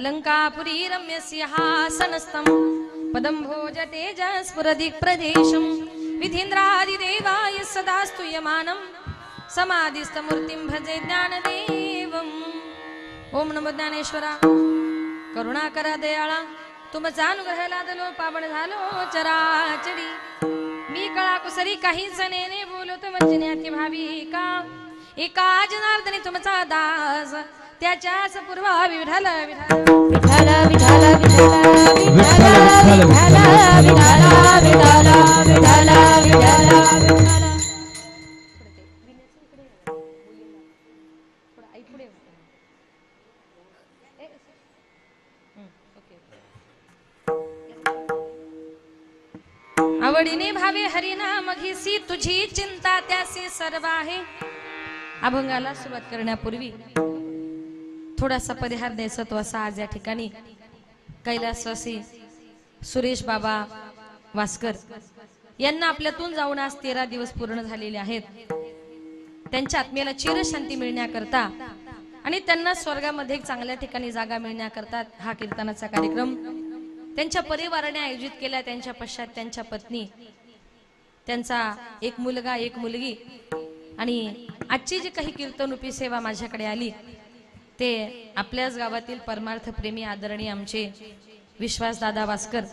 अलंकापुरी रम्यस्य हासनस्थं पदं भोजतेजस्फुरदिक् प्रदेशं विधीन्द्रादिदेवाय सदा स्तूयमानं समाधिस्थमूर्तिं भजे ज्ञानदेवम्। ओम नमो ज्ञानेश्वरा करुणाकरा दयाळा तुमचा अनुग्रह लादलो पावन झालो चराचरी मी कळा कुसरी काहीच नेने बोलत वंचण्याची भाविका एका जनार्दनी तुमचा दास त्याच्याच पूर्वा विठ्ठल विठ्ठल विठ्ठल विठ्ठल विठ्ठल विठ्ठल विठ्ठल विठ्ठल आवडीने भावे हरिनाम घेसी तुझी चिंता त्यासी सर्व आहे। अभंगाला सुरुवात करण्यापूर्वी थोडासा परिहार द्यायचा तो असा आज या ठिकाणी कैलासवासी सुरेश बाबा वास्कर यांना आपल्यातून जाऊन आज 13 दिवस पूर्ण झालेले आहेत। त्यांच्या आत्म्याला चिरशांती मिळण्याकरता आणि त्यांना स्वर्गामध्ये एक चांगल्या ठिकाणी जागा मिळण्याकरता हा कीर्तनाचा कार्यक्रम त्यांच्या परिवाराने आयोजित केला। त्यांच्या पश्चात त्यांच्या पत्नी त्यांचा एक मुलगा एक मुलगी आणि आजची जी काही कीर्तनरूपी सेवा माझ्याकडे आली ते आपल्याच गावातील परमार्थ प्रेमी आदरणीय आमचे विश्वास दादा वास्कर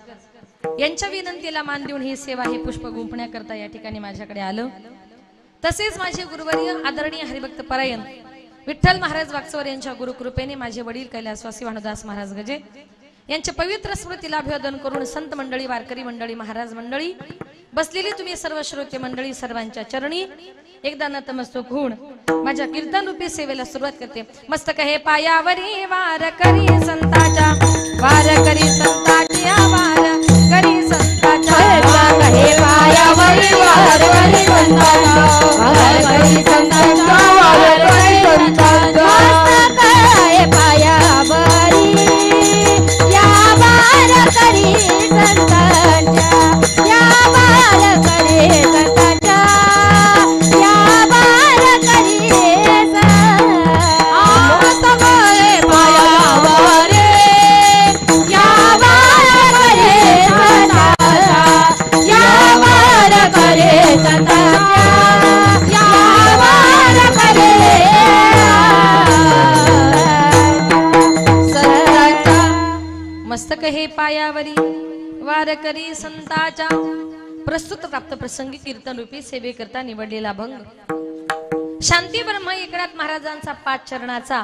यांच्या विनंतीला मान देऊन ही सेवा ही पुष्प गुंफण्याकरता या ठिकाणी माझ्याकडे आलं। तसेच माझे गुरुवर्य आदरणीय हरिभक्त परायण विठ्ठल महाराज वागचौर यांच्या गुरुकृपेने माझे वडील कैलासवासी भानुदास महाराज गजे यांच्या पवित्र स्मृतीला अभिवादन करून संत मंडळी वारकरी मंडळी महाराज मंडळी बसलेली तुम्ही सर्व श्रोते मंडळी सर्वांच्या चरणी एकदा नतमस्तक होऊन माझ्या कीर्तन रूपी सेवेला सुरुवात करते। मस्तक हे पायावरी वारकरी संताच्या वारकरी संताच्या वारकरी संताच्या हे पायावरी वारकरी संताच्या वारकरी संताच्या वारकरी संताच्या मस्तक हे पायावरी या वारकरी संताच्या या वारकरी संताच्या या वारकरी मस्तक हे पायावरी या वारकरी संताच्या या वारकरी संताच्या या वारकरी मस्तक हे पायावरी वारकरी संताच्या प्रस्तुत प्राप्त प्रसंगी कीर्तन रूपी सेवेकरता निवडलेला अभंग शांती ब्रह्म एकनाथ महाराजांचा 5 चरणाचा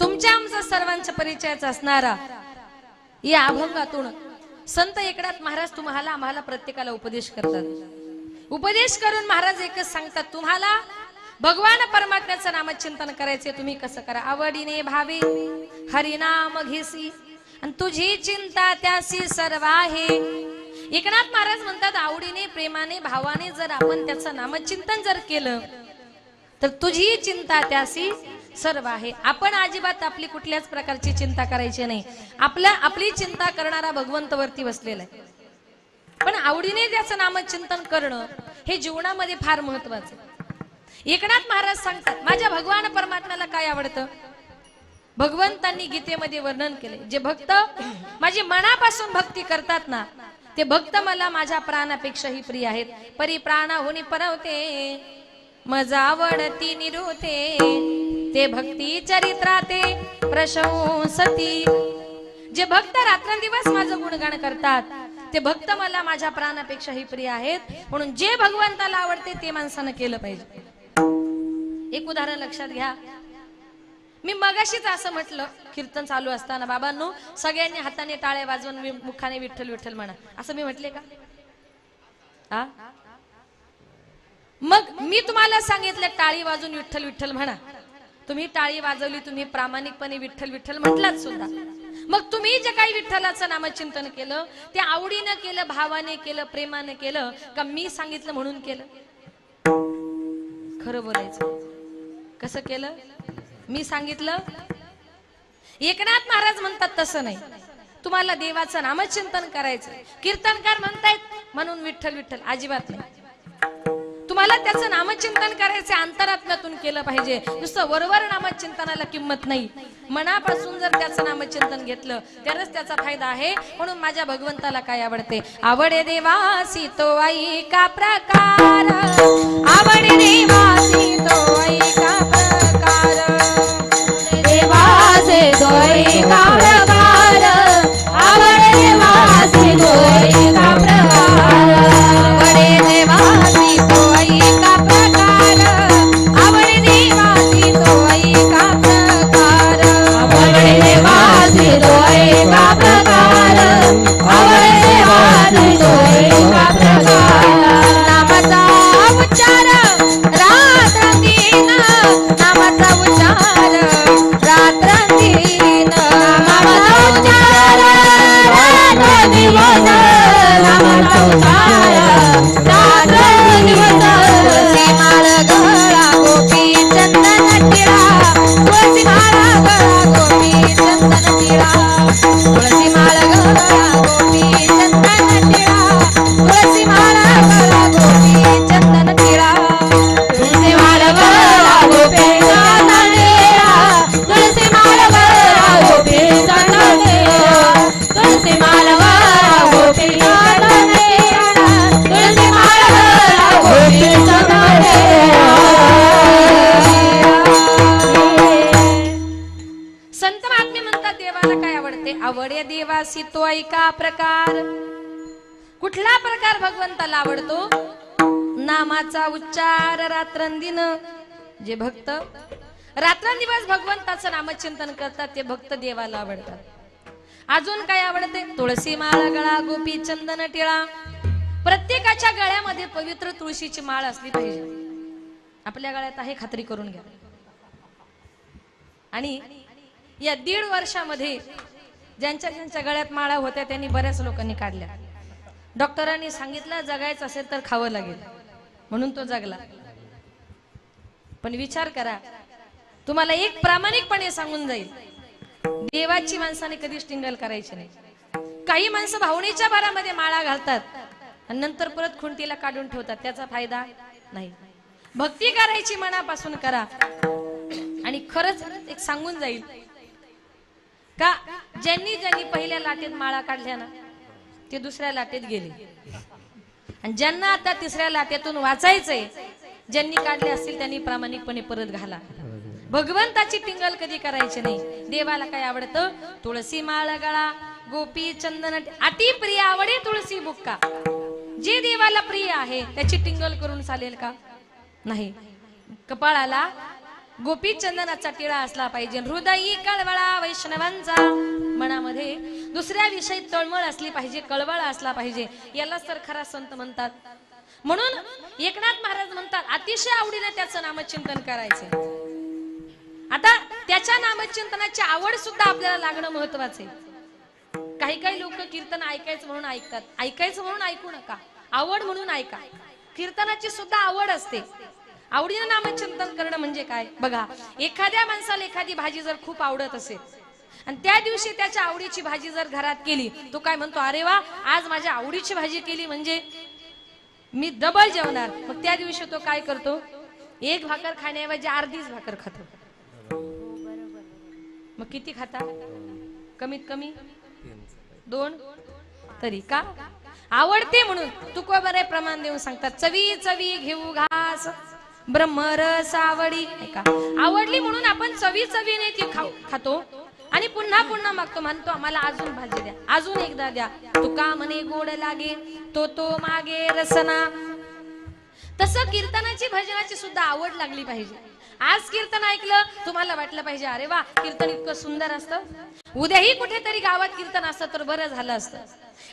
तुमच्या आमचा सर्वांच्या परिचयाचा असणारा या अभंगातून संत एकनाथ महाराज तुम्हाला आम्हाला प्रत्येकाला उपदेश करतात। उपदेश करून महाराज एकच सांगतात तुम्हाला भगवान परमात्म्याचं नामचिंतन करायचे तुम्ही कसं करा आवडीने भावे हरिनाम घेसी आणि तुझी चिंता त्यासी सर्व आहे। एकनाथ महाराज म्हणतात आवडीने प्रेमाने भावाने जर आपण त्याचं नामचिंतन जर केलं तर तुझी चिंता त्यासी सर्व आहे। आपण अजिबात आपली कुठल्याच प्रकारची चिंता करायची नाही। आपली चिंता करणारा भगवंत वरती बसलेला आहे पण आवडीने त्याचं नामचिंतन करणं हे जीवनामध्ये फार महत्वाचं आहे। एकनाथ महाराज सांगतात माझ्या भगवान परमात्म्याला काय आवडतं भगवंतांनी गीतेमध्ये वर्णन केले जे भक्त माझी मनापासून भक्ती करतात ना ते भक्त मला माझ्या प्राणापेक्षाही प्रिय आहेत। परी प्राणाहुनी परवते मज आवडती निरुते ते भक्ती चरित्राते प्रशंसती जे भक्त रात्रंदिवस माझं गुणगान करतात ते भक्त मला माझ्या प्राणापेक्षाही प्रिय आहेत म्हणून जे भगवंताला आवडते ते माणसानं केलं पाहिजे। एक उदाहरण लक्षात घ्या मी मगाशीच असं म्हटलं कीर्तन चालू असताना बाबांनो सगळ्यांनी हाताने टाळे वाजवून मुखाने विठ्ठल विठ्ठल म्हणा असं मी म्हटले का हा मग मी तुम्हाला सांगितलं टाळी वाजवून विठ्ठल विठ्ठल म्हणा तुम्ही टाळी वाजवली तुम्ही प्रामाणिकपणे विठ्ठल विठ्ठल म्हटलात सुद्धा मग तुम्ही जे काही विठ्ठलाचं नामचिंतन केलं ते आवडीनं केलं भावाने केलं प्रेमाने केलं का मी सांगितलं म्हणून केलं खरं बोलायचं कसं केलं मी सांगितलं एकनाथ महाराज म्हणतात तसं नाही तुम्हाला देवाचं नामचिंतन करायचं कीर्तनकार म्हणतायत म्हणून विठ्ठल विठ्ठल अजिबात नाही तुम्हाला त्याचं नामचिंतन करायचे अंतरात्म्यातून केलं पाहिजे. नुसतं वरवर नामचिंतनाला किंमत नाही. मनापासून जर त्याचं नामचिंतन घेतलं तरच त्याचा फायदा आहे. म्हणून माझ्या भगवंताला काय आवडते? आवडे देवासी तो ऐका प्रकार, आवडे देवासी तो ऐका प्रकार, देवासे तो एका प्रकार, आवडे देवासे तो एका प्रकार, आवडे देवासी तो ऐका प्रकार, आवडे देवासी तो ऐका प्रकार, आवडे देवासे तो एका प्रकार, आवडे देवासे तो एका प्रकार. नामाचा उच्चार रात्रंदिन, नामाचा उच्चार रात्रंदिन, नामाचा उच्चार रात्रंदिवस, नामाचा उच्चार रात्रंदिवस. तुळसी माळ गळा गोपी चंदन टिळा, तुळसी माळ गळा गोपी चंदन टिळा, तुळसी माळ गळा गोपी चंदन टिळा, तुळसी माळ गळा गोपी चंदन टिळा. तुळसी माळ गळा गोपी चंदन टिळा, तुळसी माळ गळा गोपी चंदन टिळा, तुळसी माळ गळा गोपी चंदन टिळा, तुळसी माळ गळा गोपी चंदन टिळा. संत महात्मे म्हणतात देवाला काय आवडते? आवडे देवासी तो ऐका प्रकार. कुठला प्रकार भगवंताला आवडतो? नामाचा उच्चार रात्रंदिन. जे भक्त रात्रंदिवस भगवंताचं नामचिंतन करतात ते भक्त देवाला आवडतात. अजून काय आवडते? तुळसी माळ गळा गोपी चंदन टिळा. प्रत्येकाच्या गळ्यामध्ये पवित्र तुळशीची माळ असली पाहिजे. आपल्या गळ्यात आहे खात्री करून घ्या. आणि या 1.5 वर्षामध्ये ज्यांच्या ज्यांच्या गळ्यात माळा होत्या त्यांनी बऱ्याच लोकांनी काढल्या. डॉक्टरांनी सांगितलं जगायचं असेल तर खावं लागेल, म्हणून तो जगला. पण विचार करा, तुम्हाला एक प्रामाणिकपणे सांगून जाईल, देवाची माणसाने कधीच टिंगल करायची नाही. काही माणसं भावनेच्या भरामध्ये माळा घालतात आणि नंतर परत खुंटीला काढून ठेवतात, त्याचा फायदा नाही. भक्ती करायची मनापासून करा. आणि खरंच एक सांगून जाईल का, ज्यांनी ज्यांनी पहिल्या लाटेत माळा काढल्या ना ते दुसऱ्या लाटेत गेले. आणि ज्यांना आता तिसऱ्या लाटेतून वाचायचंय, ज्यांनी काढले असतील त्यांनी प्रामाणिकपणे परत घाला. भगवंताची टिंगल कधी करायची नाही. देवाला काय आवडतं? तुळसी माळ गळा गोपी चंदन अति प्रिय आवडे तुळसी बुक्का. जे देवाला प्रिय आहे त्याची टिंगल करून चालेल का? नाही. कपाळाला गोपी चंदनाचा टिळा असला पाहिजे. हृदयी कळवळा वैष्णवांचा, मनामध्ये दुसऱ्याविषयी तळमळ असली पाहिजे, कळवळा असला पाहिजे. यालाच तर खरा संत म्हणतात. म्हणून एकनाथ महाराज म्हणतात अतिशय आवडीने त्याचं नामचिंतन करायचे. आता त्याच्या नामचिंतनाची आवड सुद्धा आपल्याला लागणं महत्वाचं आहे. काही काही लोक कीर्तन ऐकायचं म्हणून ऐकतात. ऐकायचं म्हणून ऐकू नका, आवड म्हणून ऐका. कीर्तनाची सुद्धा आवड असते. आवडीनं नामचिंतन करणं म्हणजे काय? बघा, एखाद्या माणसाला एखादी भाजी जर खूप आवडत असेल आणि त्या दिवशी त्याच्या आवडीची भाजी जर घरात केली, तो काय म्हणतो? अरे वा, आज माझ्या आवडीची भाजी केली म्हणजे मी डबल जेवणार. मग त्या दिवशी तो काय करतो? एक भाकर खाण्याऐवजी अर्धीच भाकर खातो. मग किती खाता? कमीत कमी 2 तरी. का? आवडते म्हणून. तुकोबरे प्रमाण देऊन सांगतात, चवी चवी घेऊ घास ब्रह्मरस आवडी. का? आवडली म्हणून आपण चवी चवीने ती खातो आणि पुन्हा पुन्हा मागतो. म्हणतो आम्हाला अजून भाजी द्या, अजून एकदा द्या. तुका म्हणे गोड लागे तो मागे रसना. तसं कीर्तनाची भजनाची सुद्धा आवड लागली पाहिजे. आज कीर्तन ऐकलं, तुम्हाला वाटलं पाहिजे अरे वा, कीर्तन इतकं सुंदर असतं. उद्याही कुठेतरी गावात कीर्तन असतं तर बरं झालं असतं.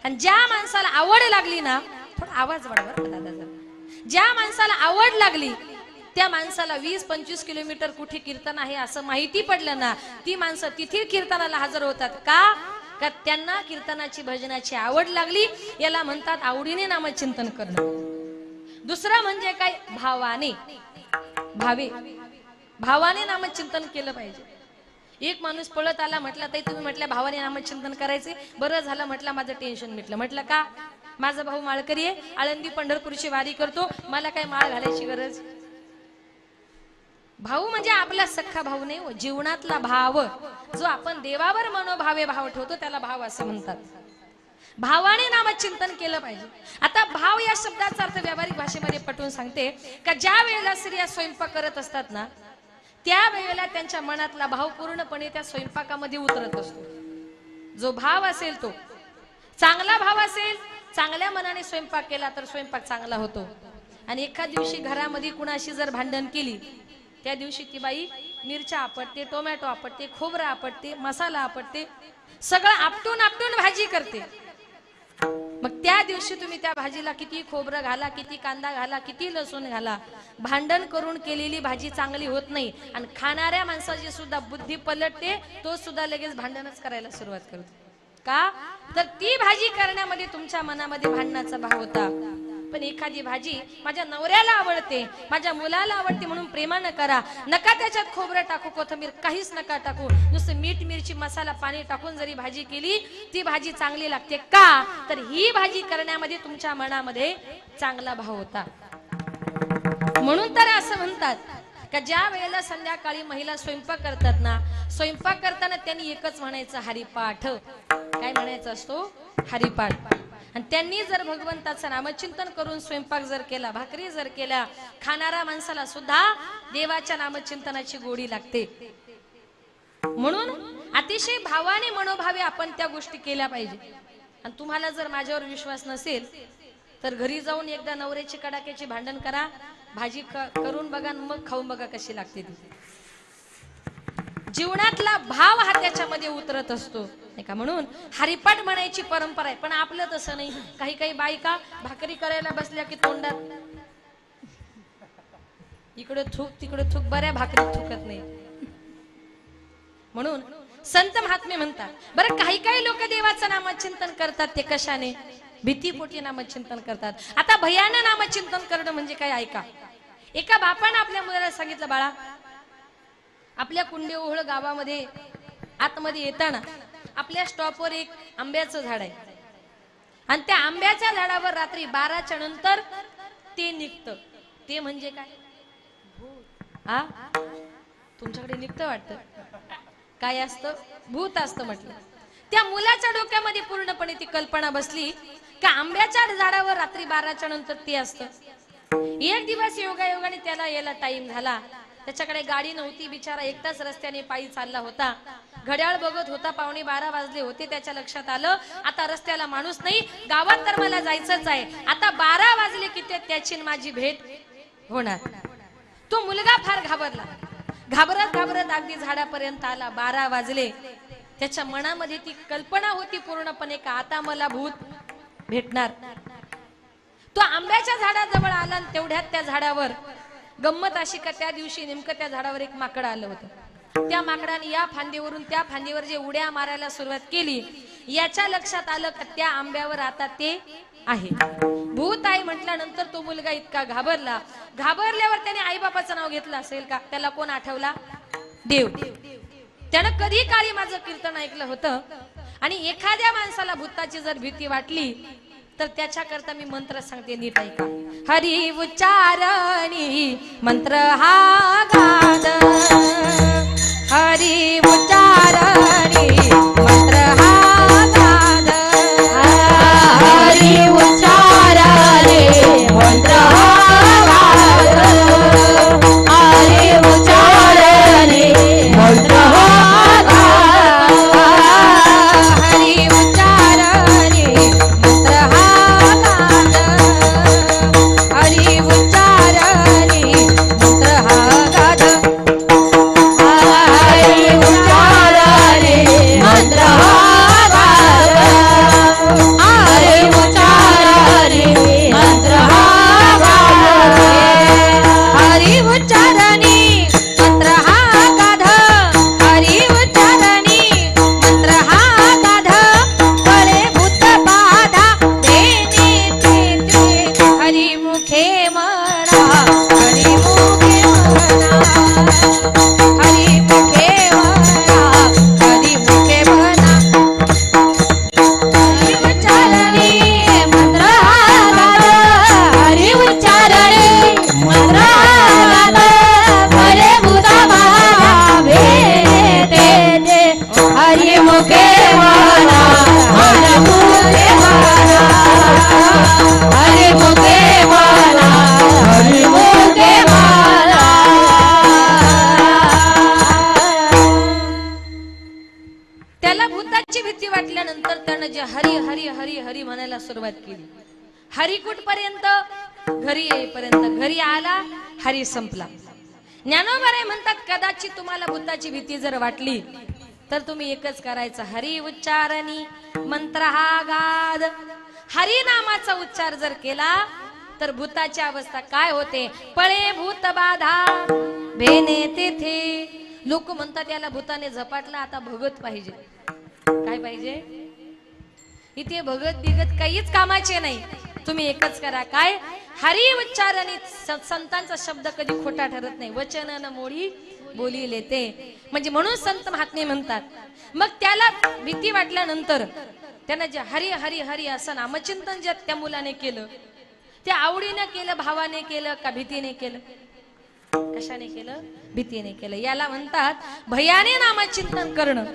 आणि ज्या माणसाला आवड लागली ना, थोडा आवाज वाढवा दादा जरा. ज्या माणसाला आवड लागली त्या माणसाला 20-25 किलोमीटर कुठे कीर्तन आहे असं माहिती पडलं ना, ती माणसं तिथे कीर्तनाला हजर होतात. का त्यांना कीर्तनाची भजनाची आवड लागली. याला म्हणतात आवडीने नामचिंतन करणं. दुसरं म्हणजे काय? भावाने, भावाने नामचिंतन केलं पाहिजे. एक माणूस पळत आला, म्हटला ताई तुम्ही म्हटल्या भावाने नामचिंतन करायचे, बरं झालं म्हटलं, माझं टेन्शन मिटलं. म्हटलं का? माझा भाऊ माळकरी आहे, आळंदी पंढरपूरची वारी करतो, मला काय माळ घालायची गरज? भाऊ म्हणजे आपला सख्खा भाऊ नाही हो, जीवनातला भाव जो आपण देवावर मनोभावे भाव ठेवतो त्याला भाव असं म्हणतात. भावाने नामचिंतन केलं पाहिजे. आता भाव या शब्दाचा अर्थ व्यावहारिक भाषेमध्ये पटवून सांगते का ज्या वेळेला स्त्रिया स्वयंपाक करत असतात ना त्या वेळेला त्यांच्या मनातला भाव पूर्णपणे त्या स्वयंपाकामध्ये उतरत असतो. जो भाव असेल तो चांगला भाव असेल, चांगल्या मनाने स्वयंपाक केला तर स्वयंपाक चांगला होतो. आणि एखाद दिवशी घरामध्ये कुणाशी जर भांडण केली त्या दिवशी ती बाई मिरच्या आपटते, टोमॅटो आपटते, खोबरं आपटते, मसाला आपटते, सगळं आपटून आपटून भाजी करते. मग त्या दिवशी तुम्ही त्या भाजीला किती खोबरं घाला, किती कांदा घाला, किती लसूण घाला, भांडण करून केलेली भाजी चांगली होत नाही. आणि खाणाऱ्या माणसाची सुद्धा बुद्धी पलटते, तो सुद्धा लगेच भांडणच करायला सुरुवात करतो. का तर ती भाजी करण्यामध्ये तुमच्या मनामध्ये भांडणाचा भाव होता. पण एखादी भाजी माझ्या नवऱ्याला आवडते, माझ्या मुलाला आवडते म्हणून प्रेमानं करा. नका त्याच्यात खोबरं टाकू, कोथिंबीर काहीच नका टाकू, नुसतं मीठ मिरची मसाला पाणी टाकून जरी भाजी केली ती भाजी चांगली लागते. का तर ही भाजी करण्यामध्ये तुमच्या मनामध्ये चांगला भाव होता. म्हणून तर असं म्हणतात का ज्या वेळेला संध्याकाळी महिला स्वयंपाक करतात ना, स्वयंपाक करताना त्यांनी एकच म्हणायचं हरिपाठ. काय म्हणायचं असतो? हरिपाठ. आणि त्यांनी जर भगवंताचं नामचिंतन करून स्वयंपाक जर केला, भाकरी जर केल्या, खाणाऱ्या माणसाला सुद्धा देवाच्या नामचिंतनाची गोडी लागते. म्हणून अतिशय भावाने मनोभावे आपण त्या गोष्टी केल्या पाहिजे. आणि तुम्हाला जर माझ्यावर विश्वास नसेल तर घरी जाऊन एकदा नवऱ्याची कडाक्याची भांडण करा, भाजी करून बघा, मग खाऊन बघा कशी लागते ती. जीवनातला भाव हा त्याच्यामध्ये उतरत असतो नाही का. म्हणून हरिपाठ म्हणायची परंपरा आहे. पण आपलं तसं नाही. काही काही बायका भाकरी करायला बसल्या की तोंडात इकडे थूक तिकडे थूक, बऱ्या भाकरीत थुकत नाही. म्हणून संत महात्मे म्हणतात, बरं काही काही लोक देवाचं नामचिंतन करतात ते कशाने? भीतीपोटी नामचिंतन करतात. आता भयानं नामचिंतन करणं म्हणजे काय ऐका. एका बापानं आपल्या मुलाला सांगितलं, बाळा आपल्या कुंडेओहळ गावामध्ये आतमध्ये येताना आपल्या स्टॉपवर एक आंब्याचं झाड आहे आणि त्या आंब्याच्या झाडावर रात्री 12च्या नंतर ते निघतं. ते म्हणजे काय? हा तुमच्याकडे निघतं वाटतं. काय असतं? भूत असतं म्हटलं. त्या मुलाच्या डोक्यामध्ये पूर्णपणे ती कल्पना बसली का आंब्याच्या झाडावर रात्री 12च्या नंतर ते असतं. एक दिवस योगायोगाने त्याला यायला टाइम झाला. त्याच्याकडे गाडी नव्हती, बिचारा एकटाच रस्त्याने पायी चालला होता. घड्याळ बघत होता, 11:15 वाजले होते. त्याच्या लक्षात आलं आता रस्त्याला माणूस नाही, गावात तर मला जायचंच आहे. आता 12 वाजले की त्याची माझी भेट होणार. तो मुलगा फार घाबरला. घाबरत घाबरत अगदी झाडापर्यंत आला. 12 वाजले. त्याच्या मनामध्ये ती कल्पना होती पूर्णपणे का आता मला भूत भेटणार. तो आंब्याच्या झाडाजवळ आला आणि तेवढ्यात त्या झाडावर गंमत अशी का त्या दिवशी नेमकं त्या झाडावर एक माकड आलं होतं. त्या माकडाने या फांदीवरून त्या फांदीवर जे उड्या मारायला सुरुवात केली, याच्या लक्षात आलं का त्या आंब्यावर आता ते आहे, भूत आहे. म्हटल्यानंतर तो मुलगा इतका घाबरला. घाबरल्यावर त्याने आईबापाचं नाव घेतलं असेल का? त्याला कोण आठवला? देव. त्यानं कधी काळी माझं कीर्तन ऐकलं होतं. आणि एखाद्या माणसाला भूताची जर भीती वाटली तर त्याच्याकरता मी मंत्र सांगते, नीट ऐका. हरी उच्चारणी मंत्र हा गाद, हरी उच्चारणी मंत्र हा गाद, हरी उच्चारणे मंत्र हा गाद, हरी उच्चारणे मंत्र हा गाद, हरी उच्चारणी मंत्र हा गाद, हरी उच्चारणी मंत्र हा गाद, हरी उच्चारणे हरी हरी हरी हरी म्हणायला सुरुवात केली. हरी कुठपर्यंत? घरी येईपर्यंत. घरी आला, हरी संपला. ज्ञानोबा म्हणतात, कदाचित तुम्हाला भूताची भीती जर वाटली तर तुम्ही एकच करायचं, हरी उच्चारणी मंत्र हा गाद. हरी नामाचा उच्चार जर केला तर भूताची अवस्था काय होते? पळे भूत बाधा भेने तेथे. लोक म्हणतात याला भूताने झपाटला, आता भगत पाहिजे. काय पाहिजे? इथे भगत बिगत काहीच कामाचे नाही. तुम्ही एकच करा, काय? हरी उच्चारणी. संतांचा शब्द कधी खोटा ठरत नाही. वचन न मोडी बोली लेते, म्हणजे म्हणून संत महात्मे म्हणतात. मग त्याला भीती वाटल्यानंतर त्यानं जे हरी हरी हरी असं नामचिंतन जे त्या मुलाने केलं, ते आवडीनं केलं, भावाने केलं का भीतीने केलं? कशाने केलं? भीतीने केलं. याला म्हणतात भयाने नामचिंतन करणं.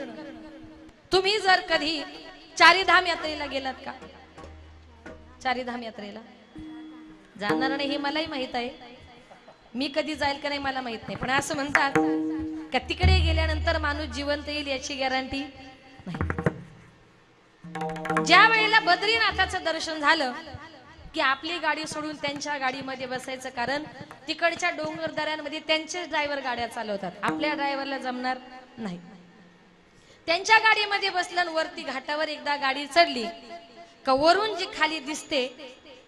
तुम्ही जर कधी चारीधाम यात्रेला गेलात का? चारीधाम यात्रेला जाणार नाही हे मलाही माहित आहे. मी कधी जाईल का नाही मला माहित नाही, पण असं म्हणतात का तिकडे गेल्यानंतर माणूस जिवंत येईल याची गॅरंटी नाही. ज्या वेळेला बद्रीनाथाचं दर्शन झालं की आपली गाडी सोडून त्यांच्या गाडीमध्ये बसायचं, कारण तिकडच्या डोंगर दऱ्यांमध्ये त्यांचेच ड्रायव्हर गाड्या चालवतात. आपल्या ड्रायव्हरला जमणार नाही. त्यांच्या गाडीमध्ये बसलं, वरती घाटावर एकदा गाडी चढली का वरून जी खाली दिसते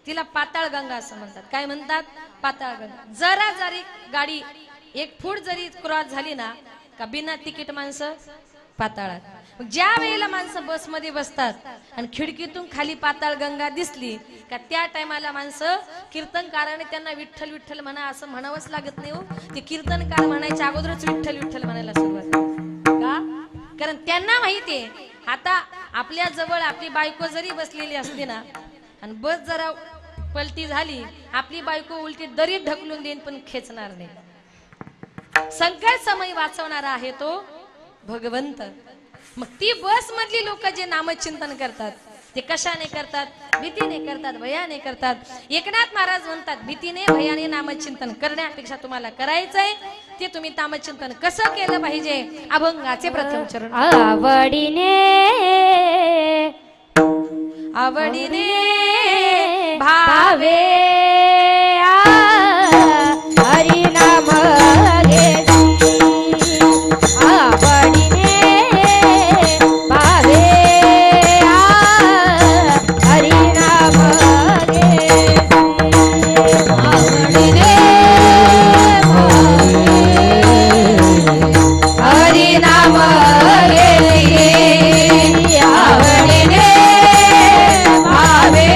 तिला पाताळ गंगा असं म्हणतात. काय म्हणतात? पाताळ गंगा. जरा जरी गाडी 1 फूट जरी क्रॉस झाली ना का बिना तिकीट माणसं पाताळात. ज्या वेळेला माणसं बसमध्ये बसतात आणि खिडकीतून खाली पाताळ गंगा दिसली का त्या टायमाला माणसं कीर्तनकाराने त्यांना विठ्ठल विठ्ठल म्हणा असं म्हणावंच लागत नाही. हो, ते कीर्तनकार म्हणायच्या अगोदरच विठ्ठल विठ्ठल म्हणायला सुरुवात. का? कारण त्यांना माहितीये आता आपल्या जवळ आपली बायको जरी बसलेली असते ना आणि बस जरा पलटी झाली, आपली बायको उलटी दरीत ढकलून देईन पण खेचणार नाही. संकट समय वाचवणारा आहे तो भगवंत. मग ती बस मधली लोक जे नामचिंतन करतात ते कशाने करतात? भीतीने करतात, भयाने करतात. एकनाथ महाराज म्हणतात भीतीने भयाने नामचिंतन करण्यापेक्षा तुम्हाला करायचंय ते तुम्ही नामचिंतन कसं केलं पाहिजे? अभंगाचे प्रथम चरण. आवडीने आवडीने भावे हरी नाम घेती. आवडीने भावे हरी नाम घेती. आवडीने हरी नाम घेती. आवडीने भावे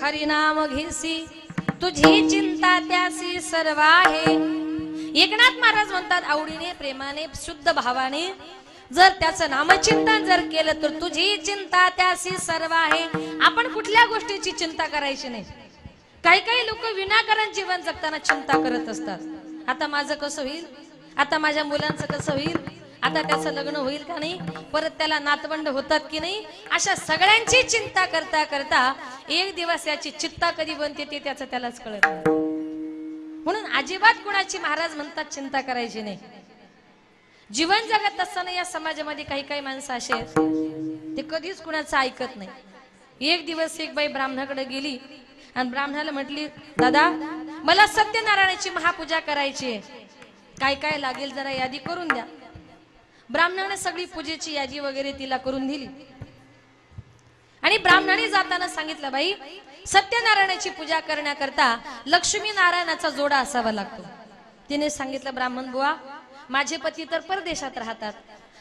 हरिनाम घेसी तुझी चिंता त्यासी सर्व आहे. एकनाथ महाराज म्हणतात आवडीने प्रेमाने शुद्ध भावाने जर त्याचं नामचिंतन जर केलं तर तुझी चिंता त्यासी सर्व आहे. आपण कुठल्या गोष्टीची चिंता करायची नाही. काही काही लोक विनाकारण जीवन जगताना चिंता करत असतात. आता माझं कसं होईल, आता माझ्या मुलांचं कसं होईल, आता त्याचं लग्न होईल का नाही, परत त्याला नातवंड होतात की नाही, अशा सगळ्यांची चिंता करता करता एक दिवस याची चित्ता कधी बनते ते त्याचं त्यालाच कळत नाही. म्हणून अजिबात कुणाची महाराज म्हणतात चिंता करायची नाही. जीवन जगत असताना या समाजामध्ये काही काही माणसं असे आहेत ते कधीच कुणाचं ऐकत नाही. एक दिवस एक बाई ब्राह्मणाकडे गेली आणि ब्राह्मणाला म्हटली, दादा मला सत्यनारायणाची महापूजा करायची आहे, काय काय लागेल जरा यादी करून द्या. ब्राह्मणाने सगळी पूजेची यादी वगैरे तिला करून दिली आणि ब्राह्मणाने जाताना सांगितलं, बाई सत्यनारायणाची पूजा करण्याकरता लक्ष्मी नारायणाचा जोडा असावा लागतो. तिने सांगितलं, ब्राह्मण बुवा माझे पती तर परदेशात राहतात,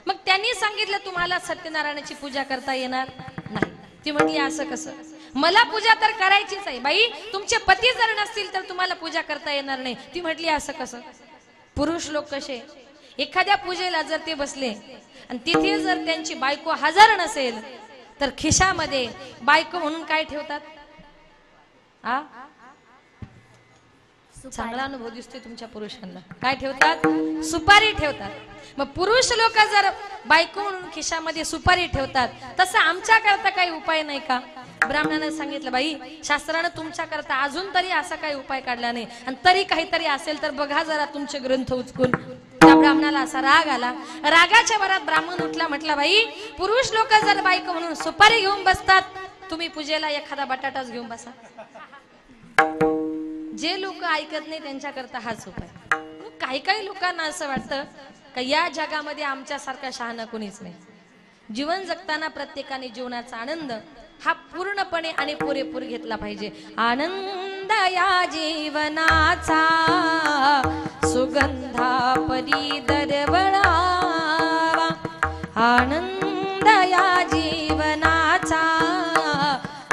मग त्यांनी सांगितलं तुम्हाला सत्यनारायणाची पूजा करता येणार नाही. ती म्हटली असं कसं, मला पूजा तर करायचीच आहे. बाई तुमचे पती जर नसतील तर तुम्हाला पूजा करता येणार नाही. ती म्हटली असं कसं. पुरुष लोक कसे, एखाद्या पूजेला जर ते बसले आणि तिथे जर त्यांची बायको हजर नसेल तर खिशामध्ये बायको म्हणून काय ठेवतात, आ चांगला अनुभव दिसतोय तुमच्या पुरुषांना, काय ठेवतात, सुपारी ठेवतात. मग पुरुष लोक जर बायको म्हणून खिशामध्ये सुपारी ठेवतात, तसं आमच्या करता काही उपाय नाही का. ब्राह्मणाने सांगितलं, बाई शास्त्रानं तुमच्या करता अजून तरी असा काही उपाय काढला नाही, आणि तरी काहीतरी असेल तर बघा जरा तुमचे ग्रंथ उचकून. त्या ब्राह्मणाला असा राग आला. रागाच्या भरात ब्राह्मण उठला, म्हटला, बाई पुरुष लोक जर बायको म्हणून सुपारी घेऊन बसतात, तुम्ही पूजेला एखादा बटाटाच घेऊन बसा. जे लोक ऐकत नाही त्यांच्याकरता हाच उपाय. काही काही लोकांना असं वाटतं का या जगामध्ये आमच्यासारखा शहाणा कोणीच नाही. जीवन जगताना प्रत्येकाने जीवनाचा आनंद हा पूर्णपणे आणि पुरेपूर घेतला पाहिजे. आनंद या जीवनाचा सुगंधा परी दरवळावा, आनंद या जीवनाचा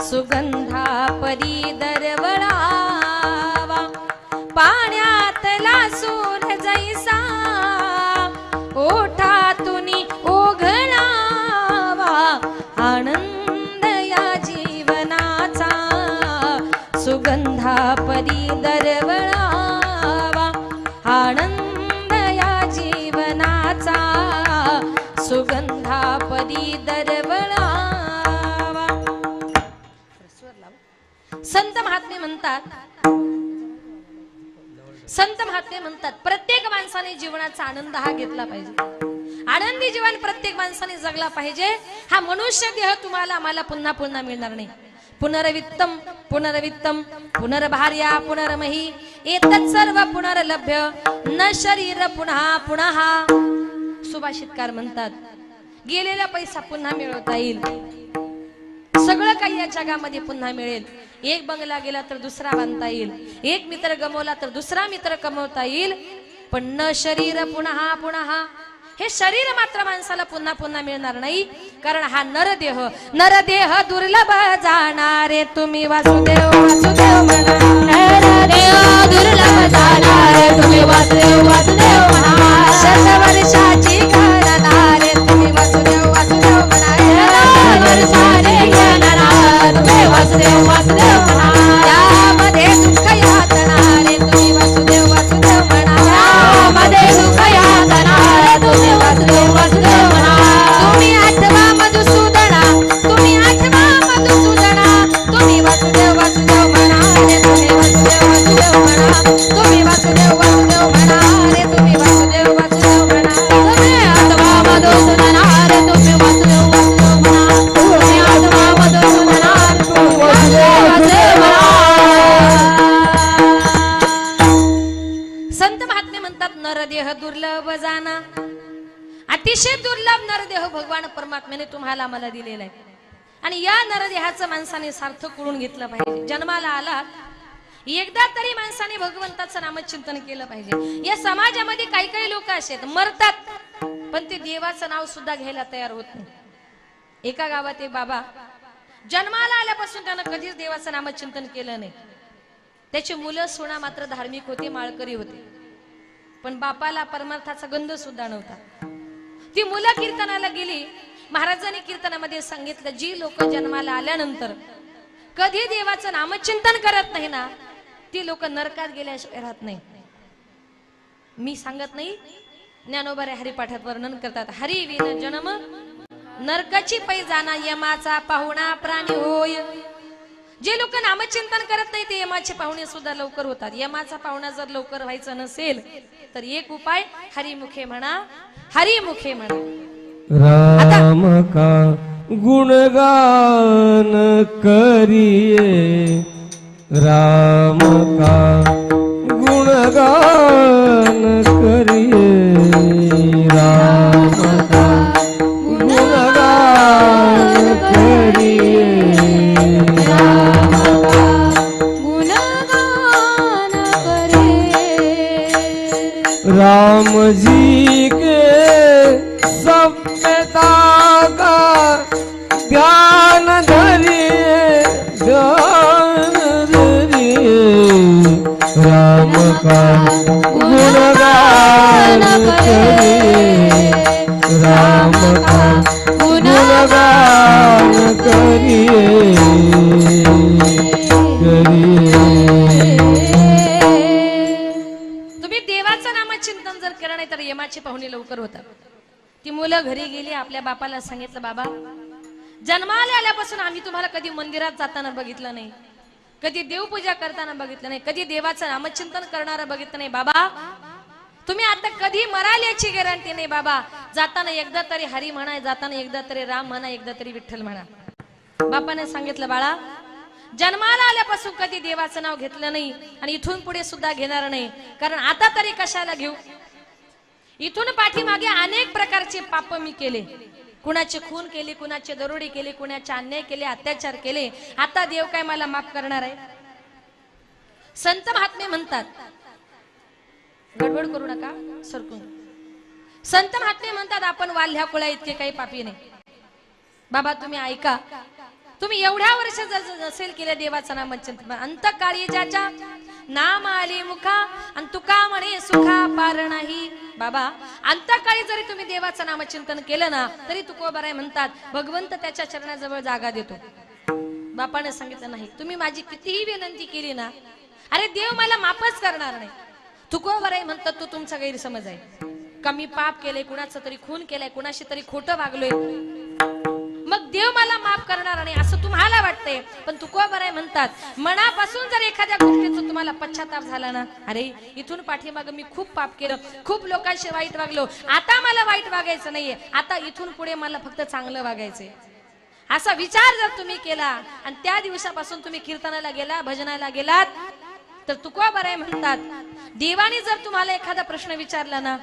सुगंधा परी दरवळावा, पाण्यातला सूर जैसा ओठातून ओघळावा, आनंद या जीवनाचा सुगंधा परी दरवळावा, आनंद या जीवनाचा सुगंधा परी दरवळावा. संत महात्मे म्हणतात प्रत्येक माणसाने जीवनाचा आनंद हा घेतला पाहिजे. आनंदी जीवन प्रत्येक माणसाने जगला पाहिजे. हा मनुष्य देह तुम्हाला आम्हाला पुन्हा पुन्हा मिळणार नाही. पुनर्वित्तम पुनर्वित्तम पुनर्भार्या पुनर्मही एतत् सर्व पुनर्लभ्य न शरीर पुन्हा पुन्हा. सुभाषितकार म्हणतात गेलेला पैसा पुन्हा मिळवता येईल, सगळं काही या जगामध्ये पुन्हा मिळेल. एक बंगला गेला तर दुसरा बांधता येईल, एक मित्र गमवला तर दुसरा मित्र कमवता येईल, पण न शरीर पुन्हा पुन्हा. हे शरीर मात्र माणसाला पुन्हा पुन्हा मिळणार नाही, कारण हा नरदेह दुर्लभ जाणारे तुम्ही वासुदेव वासुदेव म्हणा. नरदेह दुर्लभ जाणारे तुम्ही वासुदेव वासुदेव म्हणा. शतवर्षाची घडणारे तुम्ही वासुदेव वासुदेव म्हणा. वर्षाने घेणारा तुम्ही वासुदेव वासुदेव म्हणा. यामध्ये दुःख यातणारे तुम्ही वासुदेव वासुदेव म्हणा. यामध्ये दुःख यातणारे तुम्ही वासुदेव वासुदेव म्हणा. तुम्ही आठवा मधुसूदना, तुम्ही आठवा मधुसूदना, तुम्ही वासुदेव वासुदेव म्हणा रे तुम्ही वासुदेव वासुदेव म्हणा. तुम्ही वासुदेव वासुदेव म्हणा रे तुम्ही वासुदेव वासुदेव म्हणा. तुम्ही आठवा मधुसूदना रे तुम्ही वासुदेव वासुदेव म्हणा. तुम्ही आठवा मधुसूदना रे तुम्ही वासुदेव वासुदेव म्हणा. संत महात्मे म्हणतात नरदेह दुर्लभ जाना. अतिशय दुर्लभ नरदेह भगवान परमात्म्याने तुम्हाला मला दिलेला आहे, आणि या नरदेहाचं माणसाने सार्थक करून घेतलं पाहिजे. जन्माला आलात एकदा तरी माणसाने भगवंताचं नामचिंतन केलं पाहिजे. या समाजामध्ये काही काही लोक असे आहेत मरतात पण ते देवाचं नाव सुद्धा घ्यायला तयार होत नाही. एका गावात एक बाबा जन्माला आल्यापासून त्यानं कधीच देवाचं नामचिंतन केलं नाही. त्याची मुलं सुना मात्र धार्मिक होती, माळकरी होती, पण बापाला परमार्थाचा गंध सुद्धा नव्हता. ती मुलं कीर्तनाला गेली. महाराजांनी कीर्तनामध्ये सांगितलं, जी लोक जन्माला आल्यानंतर कधी देवाचं नामचिंतन करत नाही ना, ती लोक नरकात गेल्याशिवाय राहत नाही. मी सांगत नाही, ज्ञानोबा हरिपाठात वर्णन करतात, हरी विन जन्म नरकाची पै जाना, यमाचा पाहुणा प्राणी होय. जे लोक नामचिंतन करत नाही ते यमाचे पाहुणे सुद्धा लवकर होतात. यमाचा पाहुणा जर लवकर व्हायचं नसेल तर एक उपाय, हरिमुखे म्हणा, हरिमुखे म्हणा. राम का गुणगान करिए, राम का गुणगान करिए, राम का गुणगान करिए, राम का गुणगान करे. राम जी के सभ्यता का ध्यान धरिए, ध्यान धरिए, राम का गुणगान करिए, राम का गुणगान करिए, तुम्ही देवाचं नामचिंतन जर केलं नाही तर यमाची पाहुणे लवकर होतात. ती मुलं घरी गेली, आपल्या बापाला सांगितलं, बाबा जन्माला आल्यापासून आम्ही तुम्हाला कधी मंदिरात जाताना बघितलं नाही, कधी देवपूजा करताना बघितलं नाही, कधी देवाचं नामचिंतन करणारं बघितलं नाही. बाबा तुम्ही आता कधी मराल याची गॅरंटी नाही. बाबा जाताना एकदा तरी हरी म्हणा, जाताना एकदा तरी राम म्हणा, एकदा तरी विठ्ठल म्हणा. बापाने सांगितलं, बाळा जन्माला आल्यापासून कधी देवाचं नाव घेतलं नाही आणि इथून पुढे सुद्धा घेणार नाही, कारण आता तरी कशाला घेऊ. इथून पाठीमागे अनेक प्रकारचे पाप मी केले, कुणाचे खून केले, कुणाचे दरोडे केले, कुणाचे अन्याय केले, अत्याचार केले. आता देव काय मला माफ करणार आहे? संत महात्मे म्हणतात, गडबड करू नका, सरकून. संत महात्मे म्हणतात, आपण वाल्ह्या कुळा इतके काही पापी नाही. बाबा तुम्ही ऐका, तुम्ही एवढ्या वर्ष नसेल केले देवाचं नामचिंतन, अंतकाळी ज्याच्या नाम आली मुखा आणि तुका म्हणे सुखा पार नाही. बाबा अंतकाळी जरी तुम्ही देवाचं नामचिंतन केलं ना तरी तुकोबाराय म्हणतात, भगवंत त्याच्या चरणाजवळ जागा देतो. बापाने सांगितलं, नाही तुम्ही माझी कितीही विनंती केली ना, अरे देव मला माफच करणार नाही. तुकोबाराय म्हणतात, तो तुमचा गैरसमज आहे. कमी पाप केले, कुणाचं तरी खून केलंय, कुणाशी तरी खोटं वागलोय, मग देव मला माफ करणार नाही असं तुम्हाला वाटतंय. पण तुकोबाराय म्हणतात, मनापासून जर एखाद्या गोष्टीचा तुम्हाला पश्चाताप झाला ना, अरे इथून पाठीमागे मी खूप पाप केलं, खूप लोकांशी वाईट वागलो, आता मला वाईट वागायचं नाहीये, आता इथून पुढे मला फक्त चांगलं वागायचंय, असा विचार जर तुम्ही केला आणि त्या दिवसापासून तुम्ही कीर्तनाला गेला, भजनाला गेलात, तर तुकोबाराय म्हणतात, देवाने जर तुम्हाला एखादा प्रश्न विचारला ना,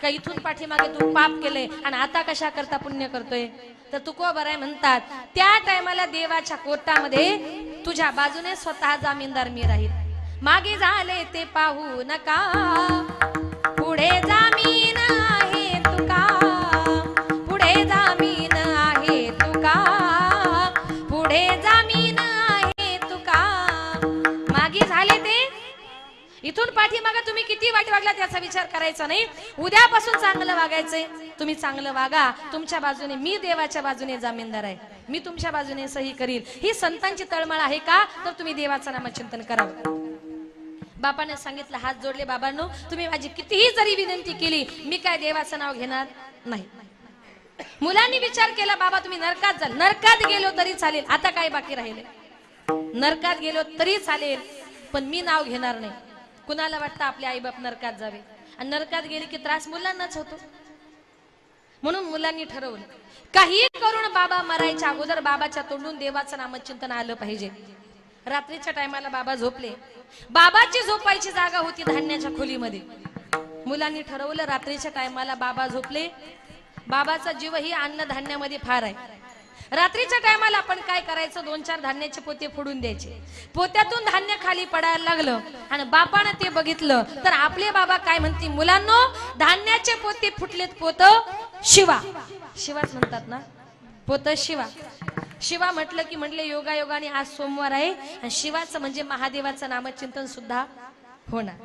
का इथून पाठीमागे तू पाप केले आणि आता कशा करता पुण्य करतोय, तर तुकोबाराय म्हणतात, त्या टायमाला देवाच्या कोर्टामध्ये तुझ्या बाजूने स्वतः जामीनदार मी राहील. मागे झाले ते पाहू नका, पुढे जामीन आहे तुका, पुढे जामीन आहे तुका, पुढे जामीन आहे तुका. मागे झाले ते, इथून पाठीमागे तुम्ही किती वाईट वागला त्याचा विचार करायचा नाही. उद्यापासून चांगलं वागायचंय, तुम्ही चांगलं वागा. तुमच्या बाजूने मी देवाच्या बाजूने जामीनदार आहे, मी तुमच्या बाजूने सही करील. ही संतांची तळमळ आहे का, तर तुम्ही देवाचं नामचिंतन करावं. बापाने सांगितलं, हात जोडले, बाबांनो तुम्ही माझी कितीही जरी विनंती केली, मी काय देवाचं नाव घेणार नाही. मुलांनी विचार केला, बाबा तुम्ही नरकात जाल, नरकात गेलो तरी चालेल, आता काय बाकी राहिले, नरकात गेलो तरी चालेल, पण मी नाव घेणार नाही. कुणाला वाटतं आपले आई बाप नरकात जावे, आणि नरकात गेले की त्रास मुलांनाच होतो. म्हणून मुलांनी ठरवलं, काही करून बाबा मरायच्या अगोदर बाबाच्या तोंडून देवाचं नामचिंतन आलं पाहिजे. रात्रीच्या टायमाला बाबा झोपले, बाबाची झोपायची जागा होती धान्याच्या खोलीमध्ये. मुलांनी ठरवलं, रात्रीच्या टायमाला बाबा झोपले, बाबाचा जीव ही अन्न धान्यामध्ये फार आहे. रात्रीच्या टायमाला आपण काय करायचं, 2-4 धान्याचे पोते फोडून द्यायचे. पोत्यातून धान्य खाली पडायला लागलं आणि बापानं ते बघितलं तर आपले बाबा काय म्हणते, मुलांनो धान्याचे पोते फुटलेत, पोत शिवा. शिवाच म्हणतात ना, पोत शिवा. शिवा म्हटलं की म्हटले योगायोगाने आज सोमवार आहे आणि शिवाचं म्हणजे महादेवाचं नामचिंतन सुद्धा होणार.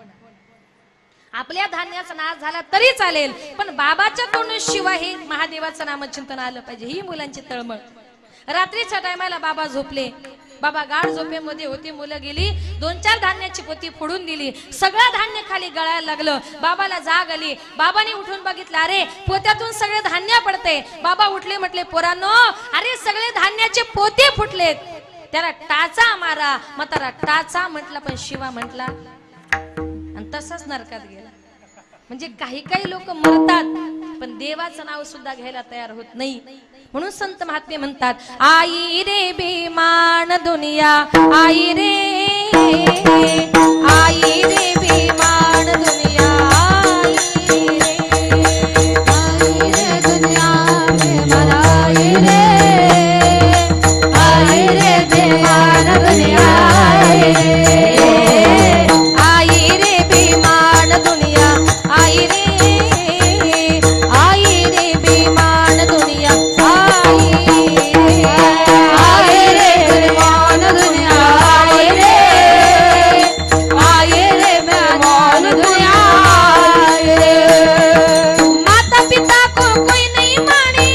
आपल्या धान्याचा नाश झाला तरी चालेल, पण बाबाच्या तोंडून शिवा हे महादेवाचं नामचिंतन आलं पाहिजे. ही मुलांची तळमळ. रात्रीच्या टायमाला बाबा झोपले. बाबा गाढ झोपेमध्ये होते. मुलं गेली, 2-4 धान्याची पोती फोडून दिली. सगळं धान्य खाली गळायला लागलं. बाबाला जाग आली. बाबाने उठून बघितलं, अरे पोत्यातून सगळे धान्य पडते. बाबा उठले, म्हटले पोरांनो, अरे सगळे धान्याचे पोते फुटलेत, त्याला टाचा मारा. म्हातारा टाचा म्हटला, पण शिवा म्हटला आणि तसंच नरकात गेला. म्हणजे काही काही लोक मरतात पण देवाचं नाव सुद्धा घ्यायला तयार होत नाही. म्हणून संत महात्मे म्हणतात, आई रे बेमान दुनिया, आई रे, आई रे बेमान दुनिया, आई रे दुनिया बेमान, आई रे बेमान दुनिया, आई रे बेमान दुनिया, आई रे बेमान दुनिया, आई रे बेमान दुनिया, आई रे बेमान दुनिया. माता पिता को कोई नहीं माने,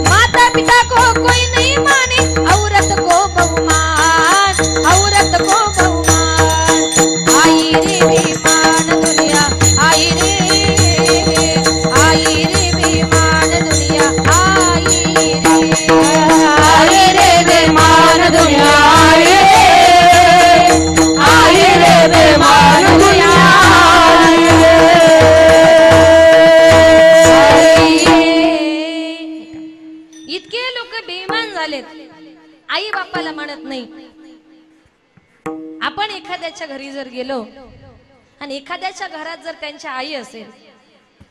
माता पिता को कोई नहीं माने, औरत को बहुमान, औरत को बहुमान. आई रे बेमान दुनिया, आई रे बेमान दुनिया, आई रे बेमान दुनिया, आई रे बेमान दुनिया. इतके लोक बेईमान झालेत, आई बापाला म्हणत नाही. आपण एखाद्याच्या घरी जर गेलो आणि एखाद्याच्या घरात जर त्यांची आई असेल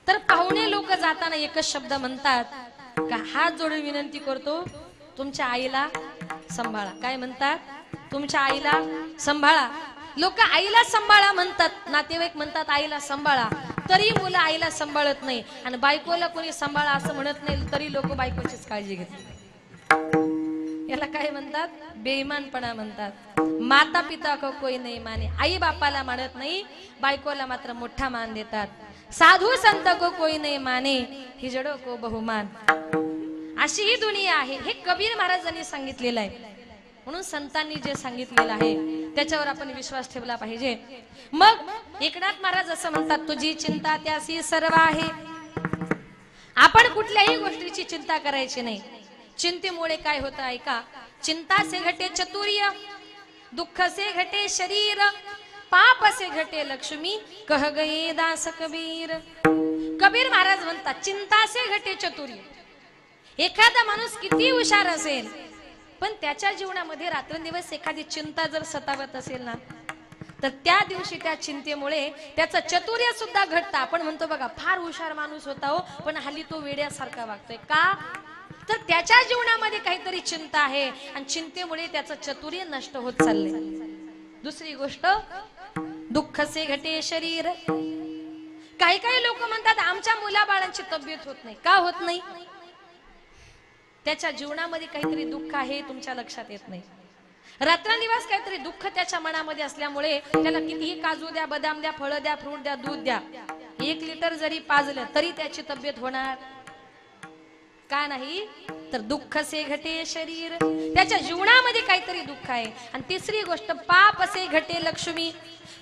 तर पाहुणे लोक जाताना एकच शब्द म्हणतात का, हात जोडून विनंती करतो, तुमच्या आईला सांभाळा. काय म्हणतात? तुमच्या आईला सांभाळा. लोक आईला सांभाळा म्हणतात, नातेवाईक म्हणतात आईला सांभाळा, तरी मुलं आईला सांभाळत नाही. आणि बायकोला कोणी सांभाळा असं म्हणत नाही, तरी लोक बायकोचीच काळजी घेतात. याला काय म्हणतात? बेईमानपणा म्हणतात. माता पिता को कोई नाही माने, आई बापाला मानत नाही, बायकोला मात्र मोठा मान देतात. साधू संत को कोई नाही माने, हिजडो को बहुमान. अशी ही दुनिया आहे. हे कबीर महाराजांनी सांगितलेलं आहे. म्हणून संतांनी जे सांगितलेलं आहे त्याच्यावर आपण विश्वास ठेवला पाहिजे. मग एकनाथ महाराज असं म्हणतात, तुझी चिंता त्यासी सर्व आहे. आपण कुठल्याही गोष्टीची चिंता करायची नाही. चिंतेमुळे काय होतं ऐका. चिंता से घटे चतुर्य, दुःख से घटे शरीर, पाप से घटे लक्ष्मी, कह गए दास कबीर. कबीर महाराज म्हणतात, चिंता से घटे चतुर्य. एखादा माणूस किती हुशार असेल पण त्याच्या जीवनामध्ये रात्रंदिवस एखादी चिंता जर सतावत असेल ना, तर त्या दिवशी त्या चिंतेमुळे त्याचं चातुर्य सुद्धा घटतं. आपण म्हणतो बघा, फार हुशार माणूस होता हो, पण हल्ली तो वेड्यासारखा वागतोय. का? तर त्याच्या जीवनामध्ये काहीतरी चिंता आहे आणि चिंतेमुळे त्याचं चातुर्य नष्ट होत चाललंय. दुसरी गोष्ट, दुःख से घटे शरीर. काही काही लोक म्हणतात आमच्या मुलाबाळांची तब्येत होत नाही. का होत नाही? त्याच्या जीवनामध्ये काहीतरी दुःख आहे, तुमच्या लक्षात येत नाही. रात्रंदिवस काहीतरी दुःख त्याच्या मनामध्ये असल्यामुळे त्याला कितीही काजू द्या, बदाम द्या, फळं द्या, फ्रूट द्या, दूध द्या, 1 लिटर जरी पाजलं तरी त्याची तब्येत होणार का नाही? तर दुःख से घटे शरीर. त्याच्या जीवनामध्ये काहीतरी दुःख आहे. आणि तिसरी गोष्ट, पाप से घटे लक्ष्मी.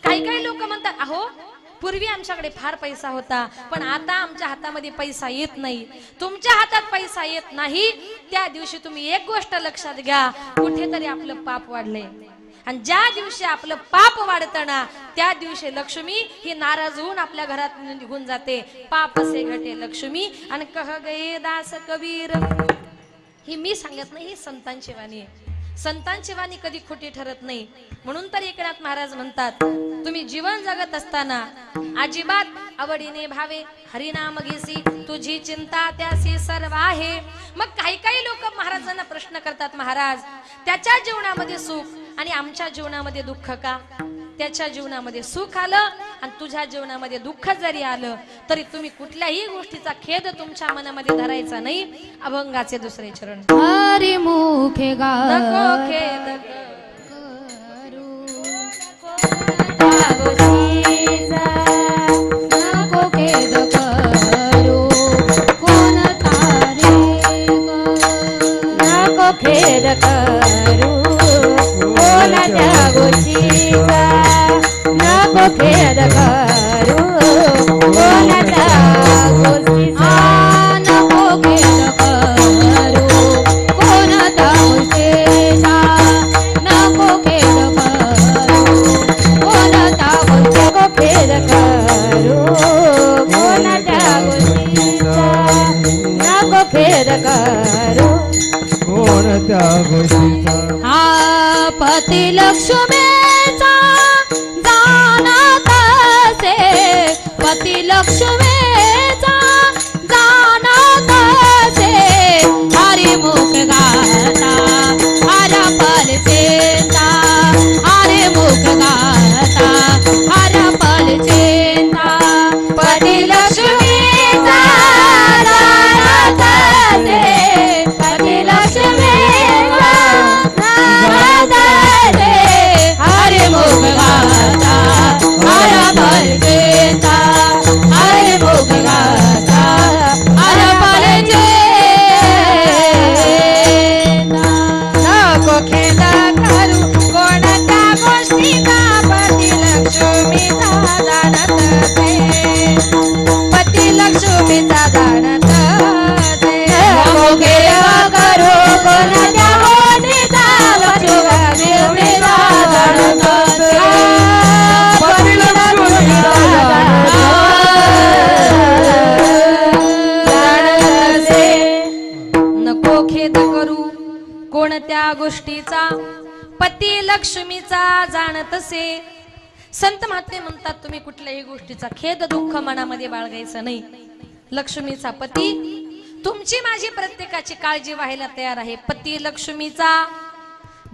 काही काही लोक म्हणतात, अहो पूर्वी आमच्याकडे फार पैसा होता पण आता आमच्या हातामध्ये पैसा येत नाही. तुमच्या हातात पैसा येत नाही त्या दिवशी तुम्ही एक गोष्ट लक्षात घ्या, कुठेतरी आपलं पाप वाढलंय. आणि ज्या दिवशी आपलं पाप वाढतं ना, त्या दिवशी लक्ष्मी ही नाराज होऊन आपल्या घरात निघून जाते. पाप से घटे लक्ष्मी. आणि कह गए दास कबीर. ही मी सांगत नाही, ही संतांची वाणी आहे. संतांची वाणी कधी खोटी ठरत नाही. म्हणून तर एकनाथ महाराज म्हणतात, तुम्ही जीवन जगत असताना अजिबात आवडीने भावे हरिनाम घेसी, तुझी चिंता त्यासी सर्व आहे. मग काही काही लोक महाराजांना प्रश्न करतात, महाराज त्याच्या जीवनामध्ये सुख आणि आमच्या जीवनामध्ये दुःख का? त्याच्या जीवनामध्ये सुख आलं आणि तुझ्या जीवनामध्ये दुःख जरी आलं तरी तुम्ही कुठल्याही गोष्टीचा खेद तुमच्या मनामध्ये धरायचा नाही. अभंगाचे दुसरे चरण. हरी मुखे नको खेद नको खेद करू कोणता रे नको खेद करू कोणत्या गोष्टीचा नको खेद करू कोणत्या गोष्टीचा नको खेद करू कोणत्या गोष्टीचा नको खेद करू कोणत्या गोष्टीचा खेद करू कोणत्या गोष्टीचा नको खेद करू कोणत्या गोष्टीचा पती लक्ष्मीचा जाणत असे पती लक्ष्मीचा जाणत असे हरी मुख गाता हर पल चिंता हरी मुख गाता हर पल चिंता पती लक्ष्मीचा जाणत असे पती लक्ष्मीचा हरे मुख गाता हर पल चिंता हरे मुख गाता हर पल चिंता नको खेद करू कोणत्या गोष्टीचा पती लक्ष्मीचा जाणत असे पती लक्ष्मीचा जाणत असे नको खेद करू कोणत्या गोष्टीचा लक्ष्मीचा जाणत असे पती लक्ष्मीचा जाणत असे नको खेद करू कोणत्या गोष्टीचा पती लक्ष्मीचा जाणत असे. संत महात्मे म्हणतात तुम्ही कुठल्याही गोष्टीचा खेद दुःख मनामध्ये बाळगायचं नाही. लक्ष्मीचा पती तुमची माझी प्रत्येकाची काळजी व्हायला तयार आहे. पती लक्ष्मीचा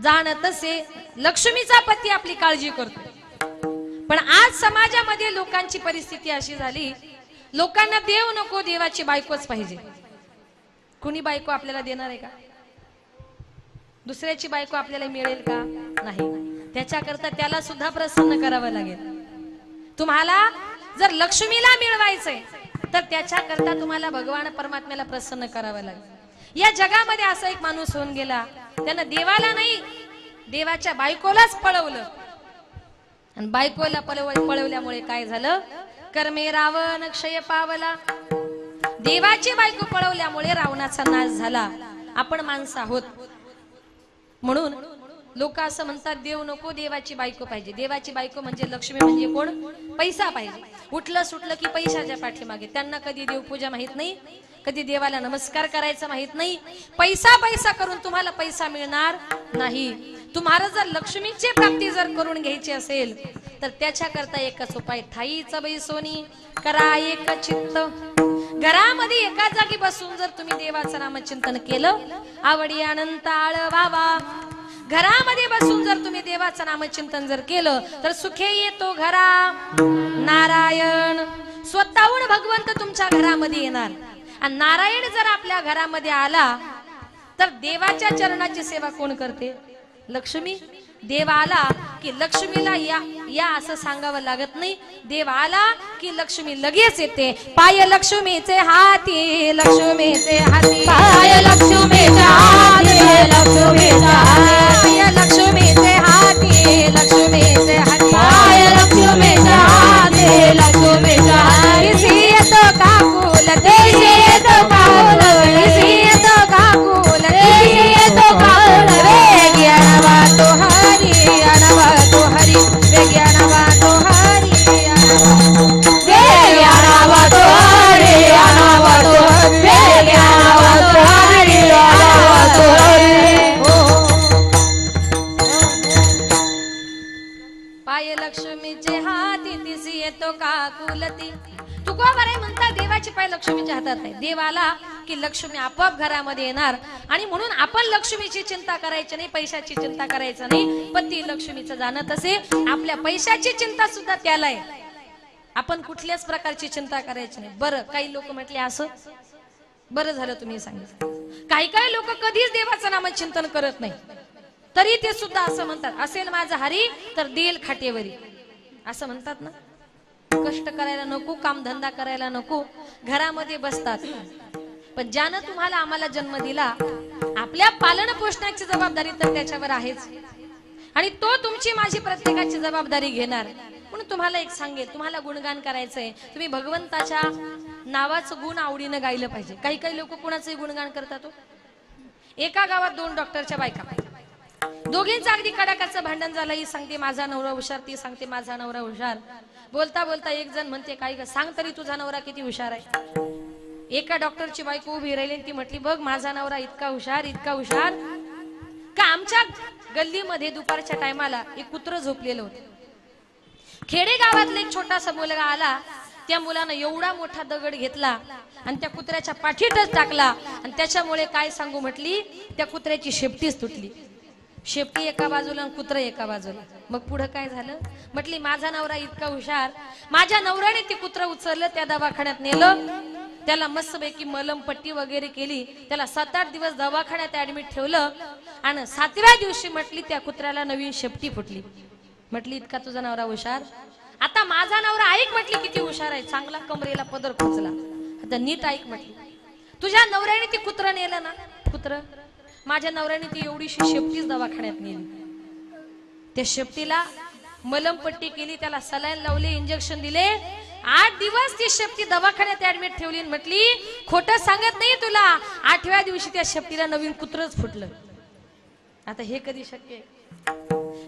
जाणत असे लक्ष्मीचा पती आपली काळजी करतो. पण आज समाजामध्ये लोकांची परिस्थिती अशी झाली लोकांना देव नको देवाची बायकोच पाहिजे. कुणी बायको आपल्याला देणार आहे का? दुसऱ्याची बायको आपल्याला मिळेल का? नाही. त्याच्याकरता त्याला सुद्धा प्रसन्न करावं लागेल. तुम्हाला जर लक्ष्मीला मिळवायचंय तर त्याच्याकरता तुम्हाला भगवान परमात्म्याला प्रसन्न करावं लागेल. या जगामध्ये असा एक माणूस होऊन गेला त्यानं देवाला नाही देवाच्या बायकोलाच पळवलं आणि बायकोला पळवल्यामुळे काय झालं? कर्मे रावण क्षय पावला. देवाची बायको पळवल्यामुळे रावणाचा नाश झाला. आपण माणसं आहोत म्हणून लोक असं म्हणतात देव नको देवाची बायको पाहिजे. देवाची बायको म्हणजे लक्ष्मी म्हणजे कोण? पैसा पाहिजे. उठलं सुटलं की पैशाच्या पाठीमागे. त्यांना कधी देवपूजा माहित नाही, कधी देवाला नमस्कार करायचा माहित नाही. पैसा पैसा करून तुम्हाला पैसा मिळणार नाही. तुम्हाला जर लक्ष्मीची प्राप्ती जर करून घ्यायची असेल तर त्याच्याकरता एकच उपाय. ठाईच बैसोनी करा एक चित्त. घरामध्ये एका जागी बसून जर तुम्ही देवाचं नामचिंतन केलं आवडी अनंत आळवावा. घरामध्ये बसून जर तुम्ही देवाचं नामचिंतन जर केलं तर सुखे येतो घरा नारायण. स्वतःहून भगवंत तुमच्या घरामध्ये येणार आणि नारायण जर आपल्या घरामध्ये आला तर देवाच्या चरणाची सेवा कोण करते? लक्ष्मी. देव आला की लक्ष्मीला या या असं सांगावं लागत नाही. देव आला की लक्ष्मी लगेच येते. पाय लक्ष्मीचे हाती लक्ष्मीचे हाती पाय लक्ष्मीच्या हाती लक्ष्मीच्या हाती पाय लक्ष्मीचे हाती लक्ष्मीचे हाती पाय लक्ष्मीच्या हाती लक्ष्मीच्या हाती किसी येतो काकुल देशी येतो काकुल किसी येतो काकुल देशी येतो काकुल वेगी अनवा तो हरी अनवा तो हरी वेगी अनवा तो हरी वेगी अनवा तो हरी अनवा तो हरी वेगी अनवा तो हरी अनवा तो हरी. पाय लक्ष्मीचे हाती दिसी येतो काकुलती. तुकोबाराय म्हणतात देवाचे पाय लक्ष्मीच्या हातात आहे. देव आला की लक्ष्मी आपोआप घरामध्ये येणार आणि म्हणून आपण लक्ष्मीची चिंता करायची नाही, पैशाची चिंता करायचं नाही. पती लक्ष्मीचं जाणत असे आपल्या पैशाची चिंता सुद्धा त्याला आहे. आपण कुठल्याच प्रकारची चिंता करायची नाही. बरं, काही लोक म्हटले असं, बरं झालं तुम्ही सांगितलं. काही काही लोक कधीच देवाचं नामचिंतन करत नाही, तरी ते सुद्धा असं म्हणतात, असेल माझा हरी तर देईल खाटेवरी, असं म्हणतात ना. कष्ट करायला नको, कामधंदा करायला नको, घरामध्ये बसतात. पण ज्यानं तुम्हाला आम्हाला जन्म दिला, आपल्या पालन पोषणाची जबाबदारी तर त्याच्यावर आहेच, आणि तो तुमची माझी प्रत्येकाची जबाबदारी घेणार. म्हणून तुम्हाला एक सांगेल, तुम्हाला गुणगान करायचंय, तुम्ही भगवंताच्या नावाचं गुण आवडीनं गायलं पाहिजे. काही काही लोक कुणाचंही गुणगान करतात हो. एका गावात 2 डॉक्टरच्या बायका, दोघींचं अगदी कडाकाचं भांडण झालं. ही सांगते माझा नवरा हुशार, ती सांगते माझा नवरा हुशार. बोलता बोलता एक जण म्हणते, काय ग, सांग तरी तुझा नवरा किती हुशार आहे. एका डॉक्टरची बायको उभी राहिली, ती म्हटली, बघ माझा नवरा इतका हुशार, इतका हुशार का आमच्या गल्लीमध्ये दुपारच्या टायमाला एक कुत्र झोपलेलं होतं. खेडेगावातला एक छोटासा मुलगा आला, त्या मुलानं एवढा मोठा दगड घेतला आणि त्या कुत्र्याच्या पाठीतच टाकला, आणि त्याच्यामुळे काय सांगू म्हटली, त्या कुत्र्याची शेपटीच तुटली. शेपटी एका बाजूला आणि कुत्र एका बाजूला. मग पुढे काय झालं म्हटली, माझा नवरा इतका हुशार, माझ्या नवऱ्याने ते कुत्र उचललं, त्या दवाखान्यात नेलं, त्याला मस्तपैकी मलम पट्टी वगैरे केली, त्याला 7-8 दिवस दवाखान्यात ऍडमिट ठेवलं, आणि 7व्या दिवशी म्हटली त्या कुत्र्याला नवीन शेपटी फुटली. म्हटली इतका तुझा नवरा हुशार. आता माझा नवरा ऐक म्हटली किती हुशार आहे, चांगला कमरेला पदर खोचला. आता नीट ऐक म्हटली, तुझ्या नवऱ्याने ती कुत्र नेलं ना, कुत्र, माझ्या नवऱ्याने ती एवढीशी शेपटीच दवाखान्यात नेली. त्या शेपटीला मलमपट्टी केली, त्याला सलाईन लावले, इंजेक्शन दिले, 8 दिवस ती शेपटी दवाखान्यात ऍडमिट ठेवली. म्हटली खोटं सांगत नाही तुला, 8व्या दिवशी त्या शेपटीला नवीन कुत्रच फुटलं. आता हे कधी शक्य आहे?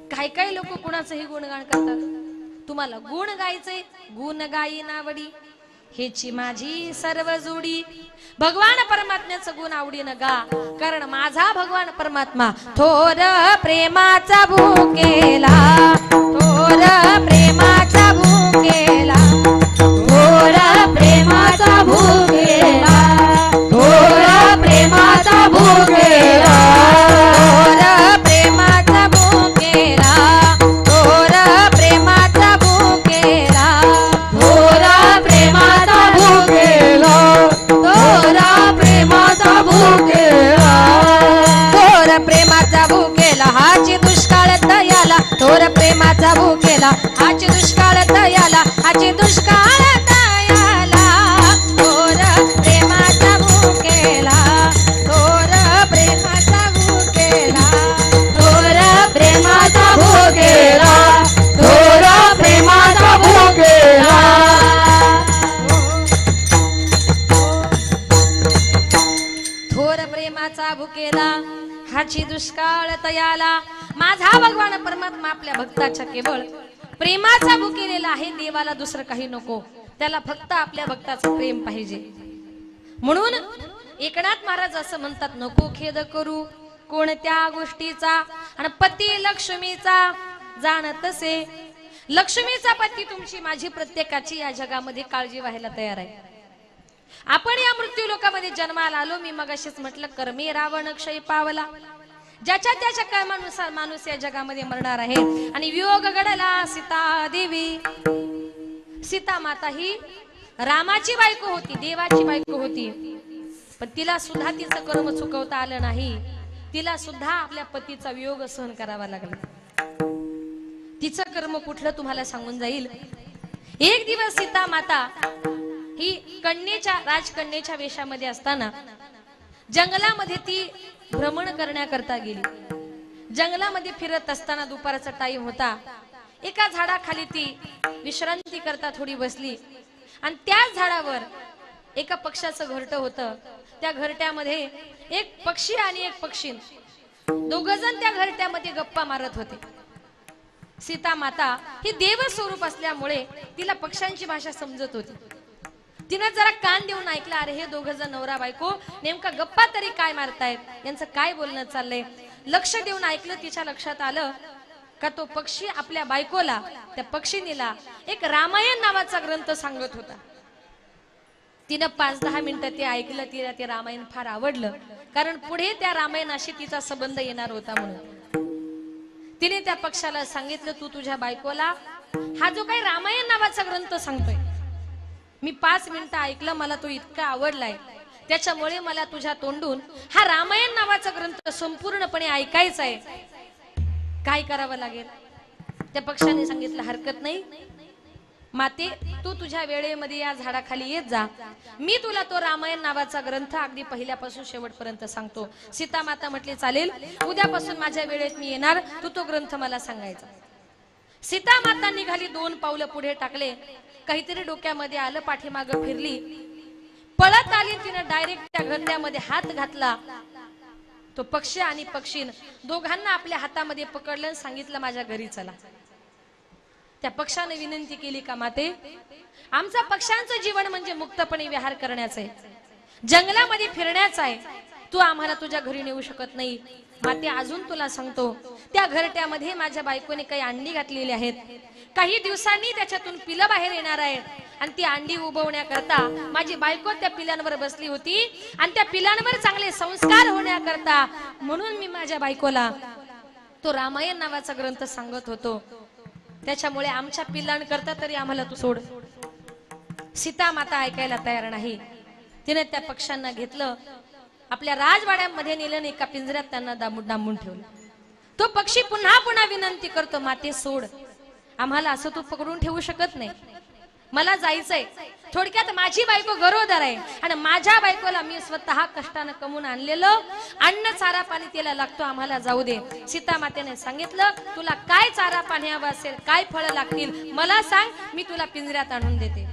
काही काही लोक कुणाचंही गुणगान करतात. तुम्हाला गुण गायचंय, गुण गाई नावडी हेची माझी सर्व जोडी. भगवान परमात्म्याचं गुण आवडीनं गा, कारण माझा भगवान परमात्मा थोर प्रेमाचा भूकेला, थोर प्रेमाचा भूकेला, थोर प्रेमाचा भूकेला, थोर प्रेमाचा भूकेला, थोर प्रेमाचा भूकेला, थोर प्रेमाचा भूकेला, थोर प्रेमाचा भूकेला, थोर प्रेमाचा भूकेला, थोर प्रेमाचा भूकेला हाची दुष्काळ दयाला, थोर प्रेमाचा भूकेला हाची दुष्काळ दयाला, हाची दुष्काळ दयाला, थोर प्रेमाचा भूकेला, थोर प्रेमाचा भूकेला, थोर प्रेमाचा भूकेला, थोर प्रेमाचा भूकेला, थोर प्रेमाचा भूकेला हाची दुष्काळ तयाला. माझा भगवान परमात्मा आपल्या भक्ताच्या केवळ प्रेमाचा भुकेलेला आहे. देवाला दुसरं काही नको, त्याला फक्त आपल्या भक्ताचं प्रेम पाहिजे. म्हणून एकनाथ महाराज असं म्हणतात, नको खेद करू कोणत्या गोष्टीचा, आणि पती लक्ष्मीचा जाणतसे. लक्ष्मीचा पती तुमची माझी प्रत्येकाची या जगामध्ये काळजी व्हायला तयार आहे. आपण या मृत्यू लोकामध्ये जन्माला आलो. मी मगाशीच म्हटलं, कर्मी रावण क्षय पावला. ज्याच्या त्याच्या कर्मानुसार माणूस या जगामध्ये मरणार आहे. आणि वियोग घडला सीता देवी. सीता माता ही रामाची बायको होती, देवाची बायको होती, पण तिला सुद्धा तिचं कर्म चुकवता आलं नाही. तिला सुद्धा आपल्या पतीचा वियोग सहन करावा लागला. तिचं कर्म कुठलं तुम्हाला सांगून जाईल. एक दिवस सीता माता ही कन्येच्या राजकन्येच्या वेशामध्ये असताना जंगलामध्ये ती भ्रमण करण्याकरता गेली. जंगलामध्ये फिरत असताना दुपारचा टाइम होता. एका झाडाखाली ती विश्रांती करता थोडी बसली, आणि त्याच झाडावर एका पक्ष्याचं घरटं होतं. त्या घरट्यामध्ये एक पक्षी आणि एक पक्षी, दोघ जण त्या घरट्यामध्ये गप्पा मारत होते. सीता माता ही देव स्वरूप असल्यामुळे तिला पक्ष्यांची भाषा समजत होती. तिने जरा कान देऊन ऐकलं, अरे हे दोघ जण नवरा बायको नेमका गप्पा तरी काय मारतायत, यांचं काय बोलणं चाललंय. लक्ष देऊन ऐकलं. तिच्या लक्षात आलं का तो पक्षी आपल्या बायकोला, त्या पक्षिणीला एक रामायण नावाचा ग्रंथ सांगत होता. तिनं 5-10 मिनिटं ते ऐकलं. तिला ते रामायण फार आवडलं, कारण पुढे त्या रामायणाशी तिचा संबंध येणार होता. म्हणून तिने त्या पक्षाला सांगितलं, तू तुझ्या बायकोला हा जो काही रामायण नावाचा ग्रंथ सांगतोय, मी 5 मिनिटं ऐकलं, मला तो इतका आवडलाय, त्याच्यामुळे मला तुझ्या तोंडून हा रामायण नावाचा ग्रंथ संपूर्णपणे ऐकायचा आहे. काय करावं लागेल? त्या पक्षाने सांगितलं, हरकत नाही माते, तू तुझ्या वेळेमध्ये या झाडाखाली येत जा, मी तुला तो रामायण नावाचा ग्रंथ अगदी पहिल्यापासून शेवटपर्यंत सांगतो. सीता माता म्हटली, चालेल, उद्यापासून माझ्या वेळेत मी येणार, तू तो ग्रंथ मला सांगायचा. सीता माता निघाली, 2 पावलं पुढे टाकले, काहीतरी डोक्यामध्ये आलं, पाठीमागं फिरली, पळत आली, तिने डायरेक्ट त्या घरट्यामध्ये हात घातला. तो पक्षी आणि पक्षीन दोघांना आपल्या हातामध्ये पकडलं आणि सांगितलं, माझ्या घरी चला. त्या पक्षाने विनंती केली, का माते, आमचा पक्ष्यांचं जीवन म्हणजे मुक्तपणे विहार करण्याचं आहे, जंगलामध्ये फिरण्याचं आहे, तू आम्हाला तुझ्या घरी नेऊ शकत नाही. माते, अजून तुला सांगतो, त्या घरट्यामध्ये माझ्या बायकोने काही अंडी घातलेली आहेत, काही दिवसांनी त्याच्यातून पिलं बाहेर येणार आहे, आणि ती अंडी उबवण्याकरता माझी बायको त्या पिलांवर बसली होती, आणि त्या पिलांवर चांगले संस्कार होण्याकरता म्हणून मी माझ्या बायकोला तो रामायण नावाचा ग्रंथ सांगत होतो, त्याच्यामुळे आमच्या पिलांकरता तरी आम्हाला तू सोड. सीता माता ऐकायला तयार नाही. तिने त्या पक्ष्यांना घेतलं, आपल्या राजवाड्यामध्ये नेलं, एका पिंजऱ्यात त्यांना डांबून ठेवलं. तो पक्षी पुन्हा पुन्हा विनंती करतो, माते सोड, आम्हाला असं तू पकडून ठेवू शकत नाही, मला जायचंय. थोडक्यात माझी बायको गरोदर आहे, आणि माझ्या बायकोला मी स्वतः कष्टानं कमवून आणलेलं अन्न चारा पाणी तिला लागतो, आम्हाला जाऊ दे. सीता मातेने सांगितलं, तुला काय चारा पाणी हवं असेल, काय फळं लागतील, मला सांग, मी तुला पिंजऱ्यात आणून देते.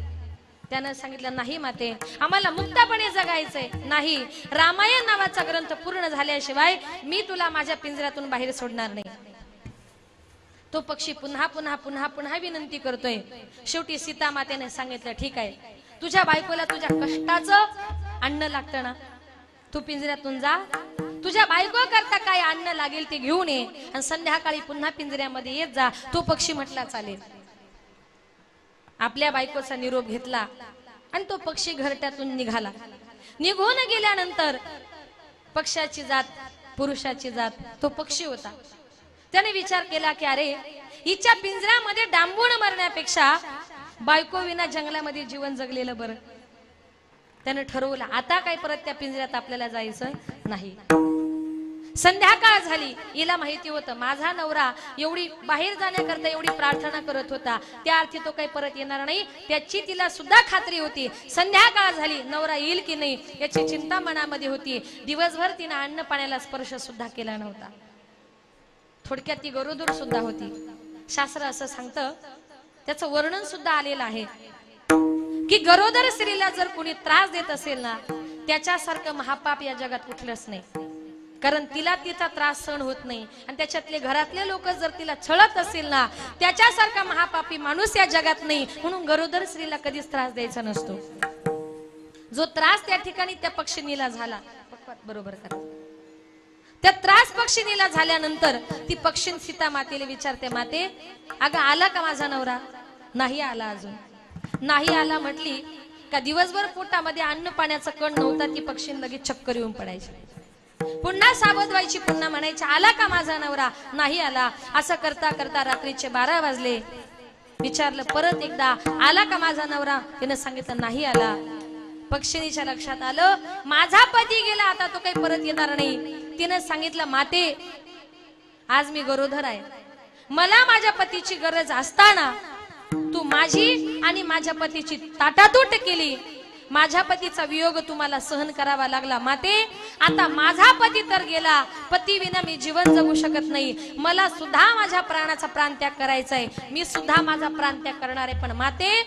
त्यानं सांगितलं, नाही माते, आम्हाला मुक्तपणे जगायचंय, नाही, रामायण नावाचा ग्रंथ पूर्ण झाल्याशिवाय मी तुला माझ्या पिंजऱ्यातून बाहेर सोडणार नाही. तो पक्षी पुन्हा पुन्हा पुन्हा पुन्हा विनंती करतोय. शेवटी सीता मातेने सांगितलं, ठीक आहे, तुझ्या बायकोला तुझ्या कष्टाचं अन्न लागतं ना, तू पिंजऱ्यातून जा, तुझ्या बायको करता काय अन्न लागेल ते घेऊन ये, आणि संध्याकाळी पुन्हा पिंजऱ्यामध्ये येत जा. तो पक्षी म्हटला, चालेल. आपल्या बायकोचा निरोप घेतला, आणि तो पक्षी घरट्यातून निघाला. निघून गेल्यानंतर पक्षाची जात, पुरुषाची जात तो पक्षी होता. त्याने विचार केला की अरे, हिच्या पिंजऱ्यामध्ये डांबून मरण्यापेक्षा बायको विना जंगलामध्ये जीवन जगलेलं बरं. त्याने ठरवलं, आता काय परत त्या पिंजऱ्यात आपल्याला जायचं नाही. संध्याकाळ झाली, हिला माहिती होतं माझा नवरा एवढी बाहेर जाण्याकरता एवढी प्रार्थना करत होता, त्या अर्थी तो काही परत येणार नाही, त्याची तिला सुद्धा खात्री होती. संध्याकाळ झाली, नवरा येईल की नाही याची चिंता मनामध्ये होती. दिवसभर तिने अन्न पाण्याला स्पर्श सुद्धा केला नव्हता. थोडक्यात ती गरोदर सुद्धा होती. शास्त्र असं सांगतं, त्याचं वर्णन सुद्धा आलेलं आहे की गरोदर स्त्रीला जर कोणी त्रास देत असेल ना, त्याच्यासारखं महापाप या जगात कुठलंच नाही. कारण तिला तिचा त्रास सहन होत नाही, आणि त्याच्यातले घरातले लोक जर तिला छळत असेल ना, त्याच्यासारखा महापापी माणूस या जगात नाही. म्हणून गरोदर स्त्रीला कधीच त्रास द्यायचा नसतो. जो त्रास त्या ठिकाणी त्या पक्षिणीला झाला, बरोबर करा, त्या त्रास पक्षिणीला झाल्यानंतर ती पक्षीण सीता मातेला विचारते, माते अगं आला का माझा नवरा? नाही आला अजून. नाही आला म्हटली का दिवसभर पोटामध्ये अन्न पाण्याचा कण नव्हता, ती पक्षीण लगेच चक्कर येऊन पडायची. पुन्हा सावध व्हायची, पुन्हा म्हणायची आला का माझा नवरा? नाही आला. असं करता करता रात्रीचे 12 वाजले. विचारलं परत एकदा, आला का माझा नवरा? तिनं सांगितलं नाही आला. पक्षिणीच्या लक्षात आलं माझा पती गेला, आता तो काही परत येणार नाही. तिनं सांगितलं, माते आज मी गरोदर आहे, मला माझ्या पतीची गरज असताना तू माझी आणि माझ्या पतीची ताटातूट केली. माझ्या पतीचा वियोग तुम्हाला सहन करावा लागला. माते आता माझा पती तर गेला, पती विना मी जीवन जगू शकत नाही. मला सुद्धा माझ्या प्राणाचा प्राणत्याग करायचा आहे, मी सुद्धा माझा प्राणत्याग करणार आहे. पण माते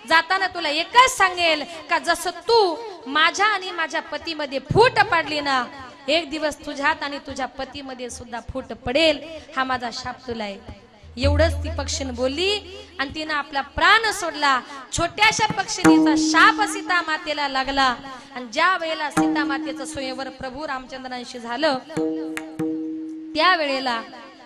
जाताना तुला एकच सांगेल का जसं तू माझ्या आणि माझ्या पतीमध्ये फूट पाडली ना, एक दिवस तुझ्यात आणि तुझ्या पतीमध्ये सुद्धा फूट पडेल. हा माझा शाप तुला आहे. एवढंच ती पक्षीण बोलली आणि तिनं आपला प्राण सोडला. छोट्याशा पक्षिणीचा शाप सीता मातेला लागला. आणि ज्या वेळेला सीता मातेचं स्वयंवर प्रभू रामचंद्रांशी झालं, त्या वेळेला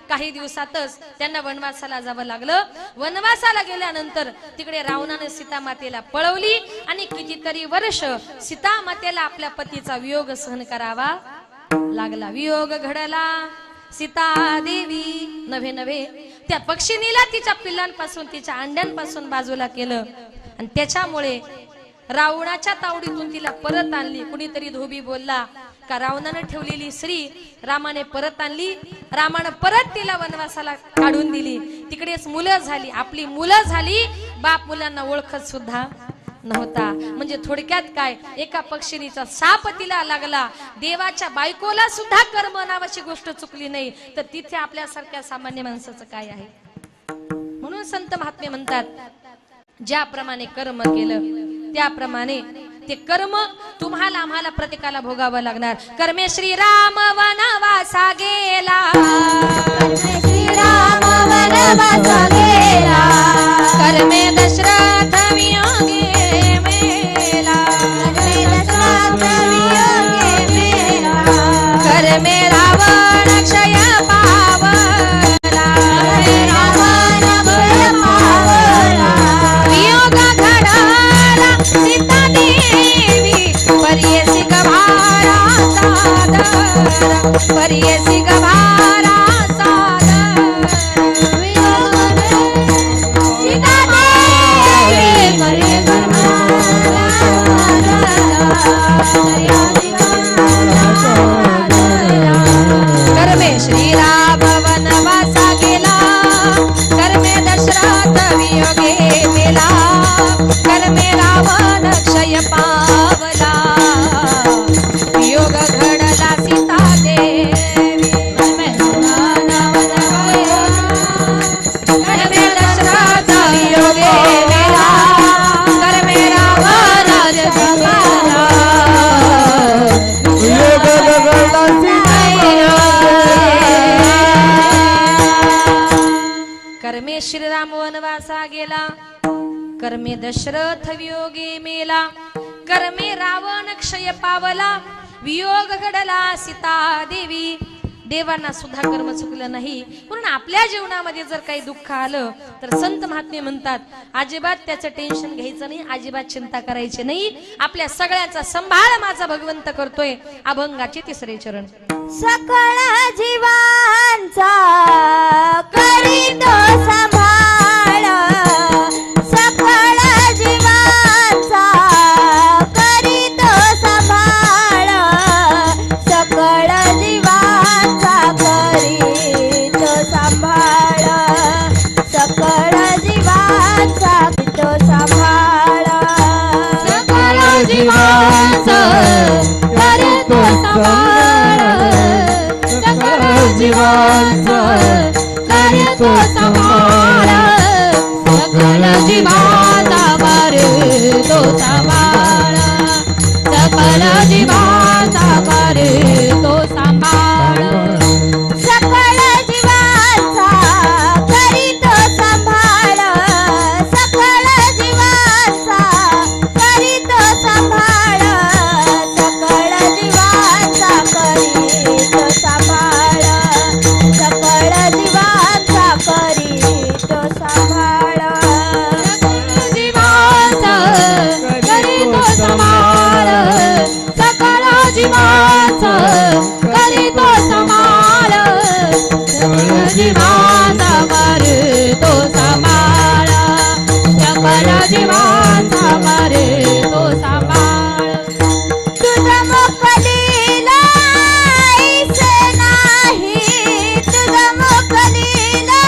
काही दिवसातच त्यांना वनवासाला जावं लागलं. वनवासाला गेल्यानंतर तिकडे रावणाने सीता मातेला पळवली आणि कितीतरी वर्ष सीता मातेला आपल्या पतीचा वियोग सहन करावा लागला. वियोग घडला सीता देवी नव्हे नव्हे त्या पक्षिणीला तिच्या पिल्लांपासून तिच्या अंड्यांपासून बाजूला केलं आणि त्याच्यामुळे रावणाच्या तावडीतून तिला परत आणली. कुणीतरी धोबी बोलला का रावणाने ठेवलेली स्त्री रामाने परत आणली, रामाने परत तिला वनवासाला काढून दिली. तिकडेच मुलं झाली, आपली मुलं झाली, बाप मुलांना ओळखत सुद्धा नव्हता. म्हणजे थोडक्यात काय, एका पक्षिणीचा साप तिला लागला. देवाच्या बायकोला सुद्धा कर्म नावाची गोष्ट चुकली नाही, तर तिथे आपल्यासारख्या सामान्य माणसाचं काय आहे. म्हणून संत महात्मे म्हणतात ज्याप्रमाणे कर्म केलं त्याप्रमाणे ते कर्म तुम्हाला आम्हाला प्रत्येकाला भोगावं लागणार. कर्मे श्रीराम वनवासा गेला, श्रीराम वनवासा गेला, कर्मे दशरथ वियोगे मेला, दशरथ वियोगे मेला, कर्मे रावण क्षय पावला, रावण क्षय पावला, वियोग घडला सीता देवी, पर्यसी गभारा सादर, पर्यसी गभारा सादर, वियोग सीता देवी करे कर्मे श्रीराम वनवासा गेला, कर्मे दशरथ वियोगे मेला, कर्मे रावण क्षय पावला, वियोग घडला सीता देवी, कर्मे दशरथ वियोगे मेला, कर्मे रावण क्षय पावला, कर्मे श्रीराम वनवासा गेला, कर्मे दशरथ वियोगे मेला, कर्मे रावण क्षय पावला, वियोग घडला सीता देवी. देवांना सुद्धा कर्म चुकलं नाही. म्हणून आपल्या जीवनामध्ये जर काही दुःख आलं तर संत महात्मे म्हणतात अजिबात त्याचं टेन्शन घ्यायचं नाही, अजिबात चिंता करायची नाही. आपल्या सगळ्यांचा सांभाळ माझा भगवंत करतोय. अभंगाचे 3रे चरण. सकळ जीवांचा करीतो सांभाळ, सकळ जीवांचा करीतो सांभाळ, सकळ जीवांचा करीतो सांभाळ, सकळ जीवांचा करीतो सांभाळ, सकळ जीवांचा करीतो सांभाळ, सकळ जीवांचा करीतो सांभाळ, सकळ जीवांचा करीतो सांभाळ, सकळ जीवांचा करीतो सांभाळ, सकळ जीवांचा करीतो सांभाळ, सकळ जीवांचा करीतो सांभाळ, सकळ जीवांचा करीतो सांभाळ, सकळ जीवांचा करीतो सांभाळ, सकळ जीवांचा करीतो सांभाळ, सकळ जीवांचा करीतो सांभाळ, सकळ जीवांचा करीतो सांभाळ, सकळ जीवांचा करीतो सांभाळ. तुझं मोकलीला ऐसे नाही, तुझं मोकलीला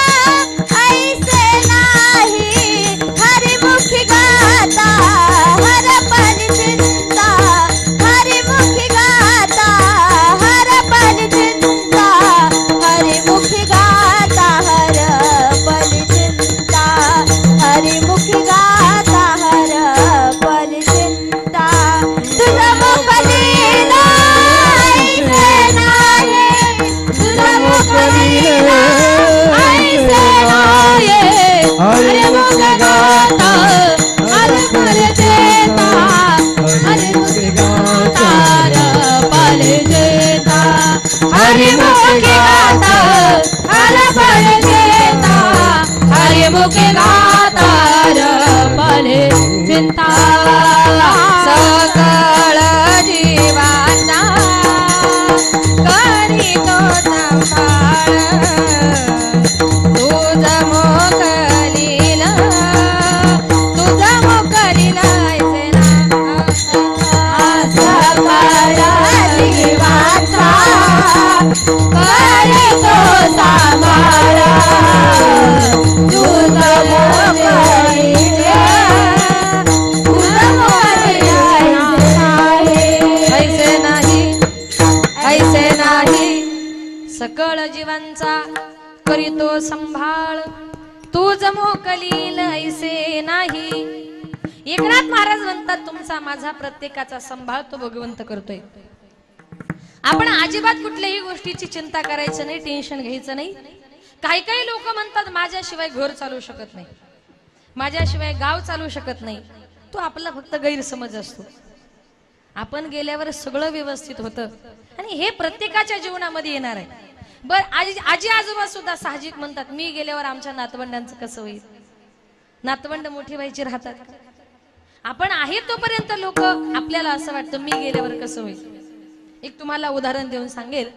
ऐसे नाही, हरिमुखी गाता हरपली चिंता, हरिमुखी गाता हरपली चिंता, हरिमुखी गाता हरपली चिंता, हरिमुखी गाता हरपली चिंता. तुझं मोकलीला ऐसे नाही, तुझं मोकलीला ऐसे नाही, हरिमुख गाता हरपली चिंता, हरिमुख गाता हरपली चिंता, हरिमुख गाता हरपली चिंता, हरिमुख गाता हरपली चिंता. सकळ जीवांचा करीतो सांभाळ, संभाळ तूज मोकलील ऐसे नाही. एकनाथ महाराज म्हणतात तुमचा माझा प्रत्येकाचा संभाळ तो भगवंत करतोय. आपण अजिबात कुठल्याही गोष्टीची चिंता करायचं नाही, टेन्शन घ्यायचं नाही. काही काही लोक म्हणतात माझ्याशिवाय घर चालू शकत नाही, माझ्याशिवाय गाव चालू शकत नाही. तो आपला फक्त गैरसमज असतो. आपण गेल्यावर सगळं व्यवस्थित होतं आणि हे प्रत्येकाच्या जीवनामध्ये येणार आहे. आजी आजोबा सुद्धा साहजिक म्हणतात मी गेल्यावर आमच्या नातवंडांचं कसं होईल. नातवंड मोठी व्हायची राहतात. आपण आहे तोपर्यंत लोक आपल्याला असं वाटतं मी गेल्यावर कसं होईल. एक तुम्हाला उदाहरण देऊन सांगेल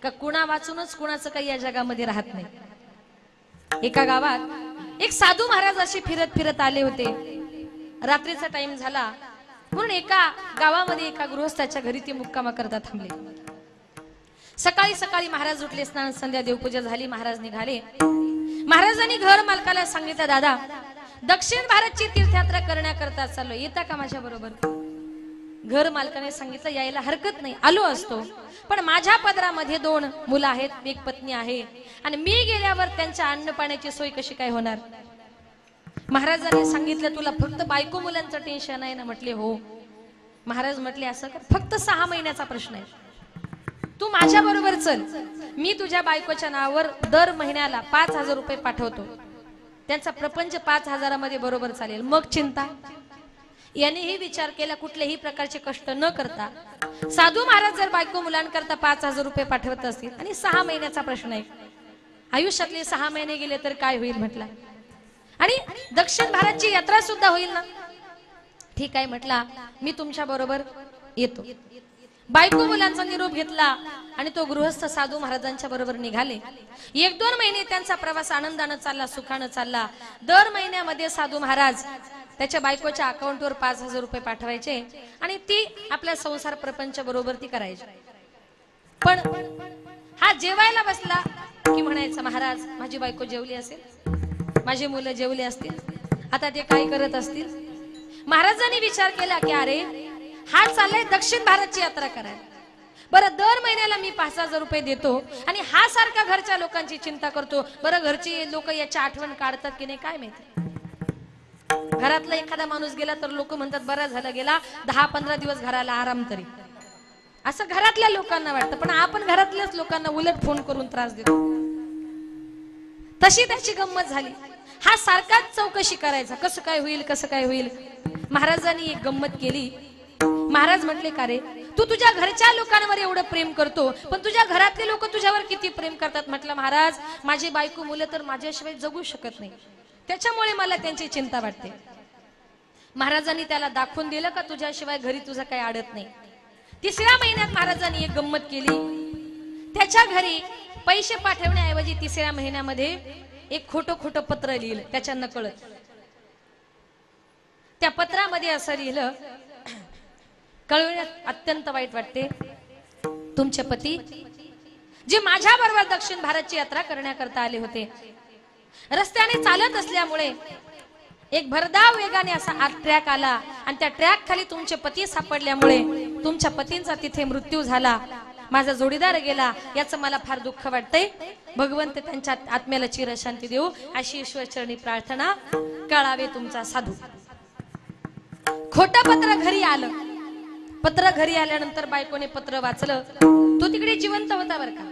का कुणा वाचूनच कुणाचं काही या जगामध्ये राहत नाही. एका गावात एक साधू महाराज असे फिरत फिरत आले होते. रात्रीचा टाइम झाला म्हणून एका गावामध्ये एका गृहस्थाच्या घरी ते मुक्कामा करता थांबले. सकाळी सकाळी महाराज उठले, स्नान संध्या देवपूजा झाली, महाराज निघाले. महाराजांनी घर मालकाला सांगितलं दादा दक्षिण भारतची तीर्थयात्रा करण्याकरता चाललो, येता का माझ्या बरोबर. घर मालकाने सांगितलं यायला हरकत नाही, आलो असतो, पण माझ्या पदरामध्ये 2 मुलं आहेत, एक पत्नी आहे आणि मी गेल्यावर त्यांच्या अन्न पाण्याची सोय कशी काय होणार. महाराजांनी सांगितलं तुला फक्त बायको मुलांचं टेन्शन आहे ना. म्हटले हो. महाराज म्हटले असं कर, फक्त 6 महिन्याचा प्रश्न आहे, तू माझ्या बरोबर चल, मी तुझ्या बायकोच्या नावावर दर महिन्याला 5,000 रुपये पाठवतो, त्यांचा प्रपंच 5,000 मध्ये बरोबर चालेल, मग चिंता. यानेही विचार केला कुठल्याही प्रकारचे कष्ट न करता साधू महाराज जर बायको मुलांकरता 5,000 रुपये पाठवत असतील आणि 6 महिन्याचा प्रश्न आहे, आयुष्यातले 6 महिने गेले तर काय होईल म्हटला. आणि दक्षिण भारतची यात्रा सुद्धा होईल ना. ठीक आहे म्हटला, मी तुमच्या बरोबर येतो. बायको मुलांचा निरोप घेतला आणि तो गृहस्थ साधू महाराजांच्या बरोबर निघाले. 1-2 महिने त्यांचा प्रवास आनंदानं चालला, सुखानं चालला. दर महिन्यामध्ये साधू महाराज त्याच्या बायकोच्या अकाउंटवर 5,000 रुपये पाठवायचे आणि ती आपल्या संसार प्रपंच बरोबर ती करायची. पण हा जेवायला बसला की म्हणायचा महाराज माझी बायको जेवली असेल, माझी मुलं जेवली असतील, आता ते काय करत असतील. महाराजांनी विचार केला की अरे हा चाललाय दक्षिण भारतची यात्रा करायला, बरं दर महिन्याला मी 5,000 रुपये देतो आणि हा सारखा घरच्या लोकांची चिंता करतो, बरं घरची लोक याची आठवण काढतात की नाही काय माहिती. घरातला एखादा माणूस गेला तर लोक म्हणतात बरा झाला गेला, 10-15 दिवस घराला आराम तरी, असं घरातल्या लोकांना वाटतं. पण आपण घरातल्याच लोकांना उलट फोन करून त्रास देतो. तशी त्याची गंमत झाली. हा सारखाच चौकशी करायचा कसं काय होईल कसं काय होईल. महाराजांनी एक गंमत केली. महाराज म्हटले का रे तू तुझ्या घरच्या लोकांवर एवढं प्रेम करतो, पण तुझ्या घरातले लोक तुझ्यावर किती प्रेम करतात. म्हटलं महाराज माझी बायको मुलं तर माझ्याशिवाय जगू शकत नाही, त्याच्यामुळे मला त्यांची चिंता वाटते. महाराजांनी त्याला दाखवून दिलं का तुझ्याशिवाय घरी तुझं काही अडत नाही. 3ऱ्या महिन्यात महाराजांनी एक गंमत केली. त्याच्या घरी पैसे पाठवण्याऐवजी 3ऱ्या महिन्यामध्ये एक खोटं पत्र लिहिलं त्याच्या नकळत. त्या पत्रामध्ये असं लिहिलं, कळविण्यात अत्यंत वाईट वाटते, तुमचे पती जे माझ्या बरोबर दक्षिण भारतची यात्रा करण्याकरता आले होते, रस्त्याने चालत असल्यामुळे एक भरधाव वेगाने असा ट्रॅक आला आणि त्या ट्रॅक खाली तुमचे पती सापडल्यामुळे तुमच्या पतींचा तिथे मृत्यू झाला, माझा जोडीदार गेला, याचं मला फार दुःख वाटतंय. भगवंत त्यांच्या आत्म्याला चिरशांती देऊ अशी ईश्वरचरणी प्रार्थना. कळावे तुमचा साधू. खोटं पत्र घरी आलं. पत्र घरी आल्यानंतर बायकोने पत्र वाचलं. तो तिकडे जिवंत होता बरं का.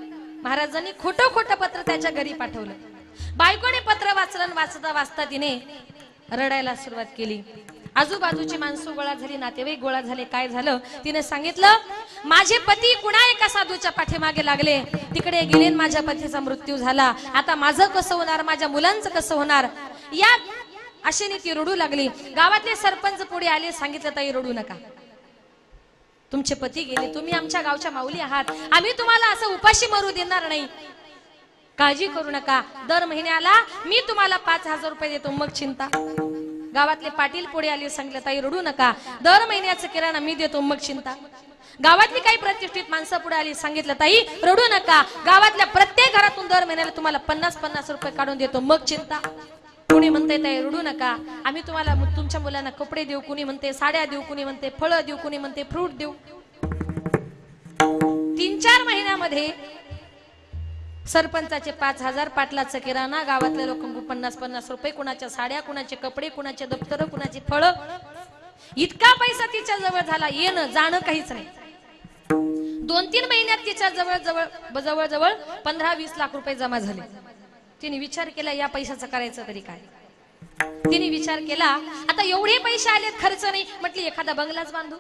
महाराजांनी खोटं पत्र त्याच्या घरी पाठवलं. बायकोने पत्र वाचलं. वाचता वाचता तिने रडायला सुरुवात केली. आजूबाजूची माणसं गोळा झाली, नातेवाईक गोळा झाले. काय झालं तिने सांगितलं, माझे पती कुणा एका साधूच्या पाठीमागे लागले, तिकडे गेले, माझ्या पतीचा मृत्यू झाला, आता माझं कसं होणार, माझ्या मुलांचं कसं होणार. या अशाने ती रडू लागली. गावातले सरपंच पुढे आले, सांगितलं ताई रडू नका, तुमचे पती गेले, तुम्ही आमच्या गावच्या माऊली आहात, आम्ही तुम्हाला असं उपाशी मरू देणार नाही, काळजी करू नका, दर महिन्याला मी तुम्हाला 5,000 रुपये देतो, मग चिंता. गावातले पाटील पुढे आले, सांगितलं ताई रडू नका, दर महिन्याचं किराणा मी देतो, मग चिंता. गावातली काही प्रतिष्ठित माणसं पुढे आली, सांगितलं ताई रडू नका, गावातल्या प्रत्येक घरातून दर महिन्याला तुम्हाला 50-50 रुपये काढून देतो, मग चिंता. कुणी म्हणते ताई रडू नका, आम्ही तुम्हाला तुमच्या मुलांना कपडे देऊ, कुणी म्हणते साड्या देऊ, कुणी म्हणते फळं देऊ, कुणी म्हणते फ्रूट देऊ. 3-4 महिन्यामध्ये सरपंचाचे 5,000, पाटलाचा किराणा, गावातल्या लोकांना 50-50 रुपये, कुणाच्या साड्या, कुणाचे कपडे, कुणाचे दप्तर, कुणाची फळं, इतका पैसा तिच्या जवळ झाला. येणं जाणं काहीच नाही. 2-3 महिन्यात तिच्या जवळ 15-20 लाख रुपये जमा झाले. तिने विचार केला या पैशाचं करायचं तरी काय. तिने विचार केला आता एवढे पैसे आलेत, खर्च नाही, म्हटली एखादा बंगलाच बांधू.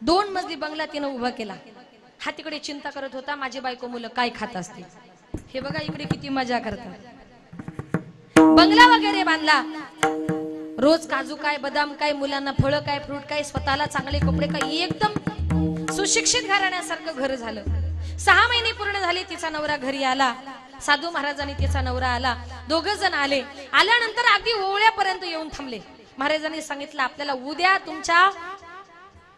2 मजली बंगला तिने उभा केला. हा तिकडे चिंता करत होता माझी बायको मुलं काय खात असतील. हे बघा इकडे किती मजा करतात. बंगला वगैरे बांधला. रोज काजू काय, बदाम काय, मुलांना फळं काय, फ्रूट काय, स्वतःला चांगले कपडे काय, एकदम सुशिक्षित घराण्यासारखं घर झालं. 6 महिने पूर्ण झाले. तिचा नवरा घरी आला. साधू महाराजांनी तिचा नवरा आला. 2 जण आले. आल्यानंतर अगदी ओवळ्यापर्यंत येऊन थांबले. महाराजांनी सांगितलं आपल्याला उद्या तुमच्या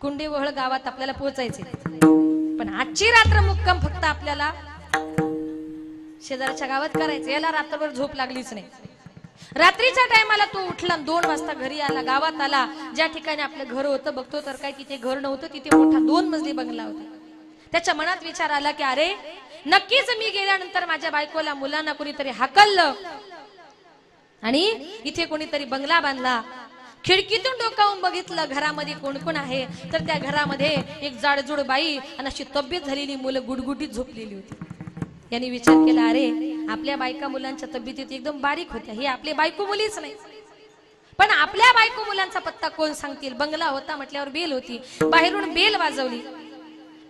कुंडेवहळ गावात आपल्याला पोहोचायचे, पण आजची रात्र मुक्काम फक्त आपल्याला शेजारच्या गावात करायचं. याला रात्रभर झोप लागलीच नाही. रात्रीच्या टायमाला तो उठला, 2 वाजता घरी आला, गावात आला. ज्या ठिकाणी आपलं घर होतं बघतो तर काय तिथे घर नव्हतं. तिथे मोठा 2 मजली बंगला होता. त्याच्या मनात विचार आला की अरे नक्कीच मी गेल्यानंतर माझ्या बायकोला मुलांना कोणीतरी हाकललं आणि इथे कोणीतरी बंगला बांधला. खिडकीतून डोकावून बघितलं घरामध्ये कोण कोण आहे, तर त्या घरामध्ये एक जाडजूड बाई आणि अशी तब्येत झालेली मुलं गुडगुडीत झोपलेली होती. यांनी विचार केला अरे आपल्या बायका मुलांच्या तब्येतीत एकदम बारीक होत्या, हे आपले बायको मुलीच नाही, पण आपल्या बायको मुलांचा पत्ता कोण सांगतील. बंगला होता म्हटल्यावर बेल होती. बाहेरून बेल वाजवली.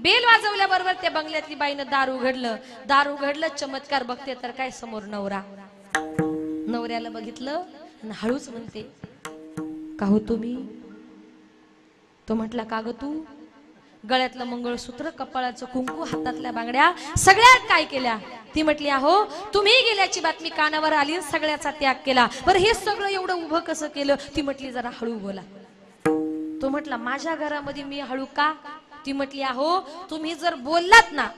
बेल वाजवल्याबरोबर त्या बंगल्यातली बाईनं दार उघडलं. चमत्कार बघते तर काय समोर नवरा. नवऱ्याला बघितलं आणि हळूच म्हणते का हो तुम्ही. तो म्हटला का ग तू. गळ्यातलं मंगळसूत्र, कपाळाचं कुंकू, हातातल्या बांगड्या सगळ्यात काय केल्या. ती म्हटली अहो तुम्ही गेल्याची बातमी कानावर आली, सगळ्याचा त्याग केला, बरं हे सगळं एवढं उभं कसं केलं. ती म्हटली जरा हळू बोला. तो म्हटला माझ्या घरामध्ये मी हळू का. ती म्हटली अहो तुम्ही जर बोललात ना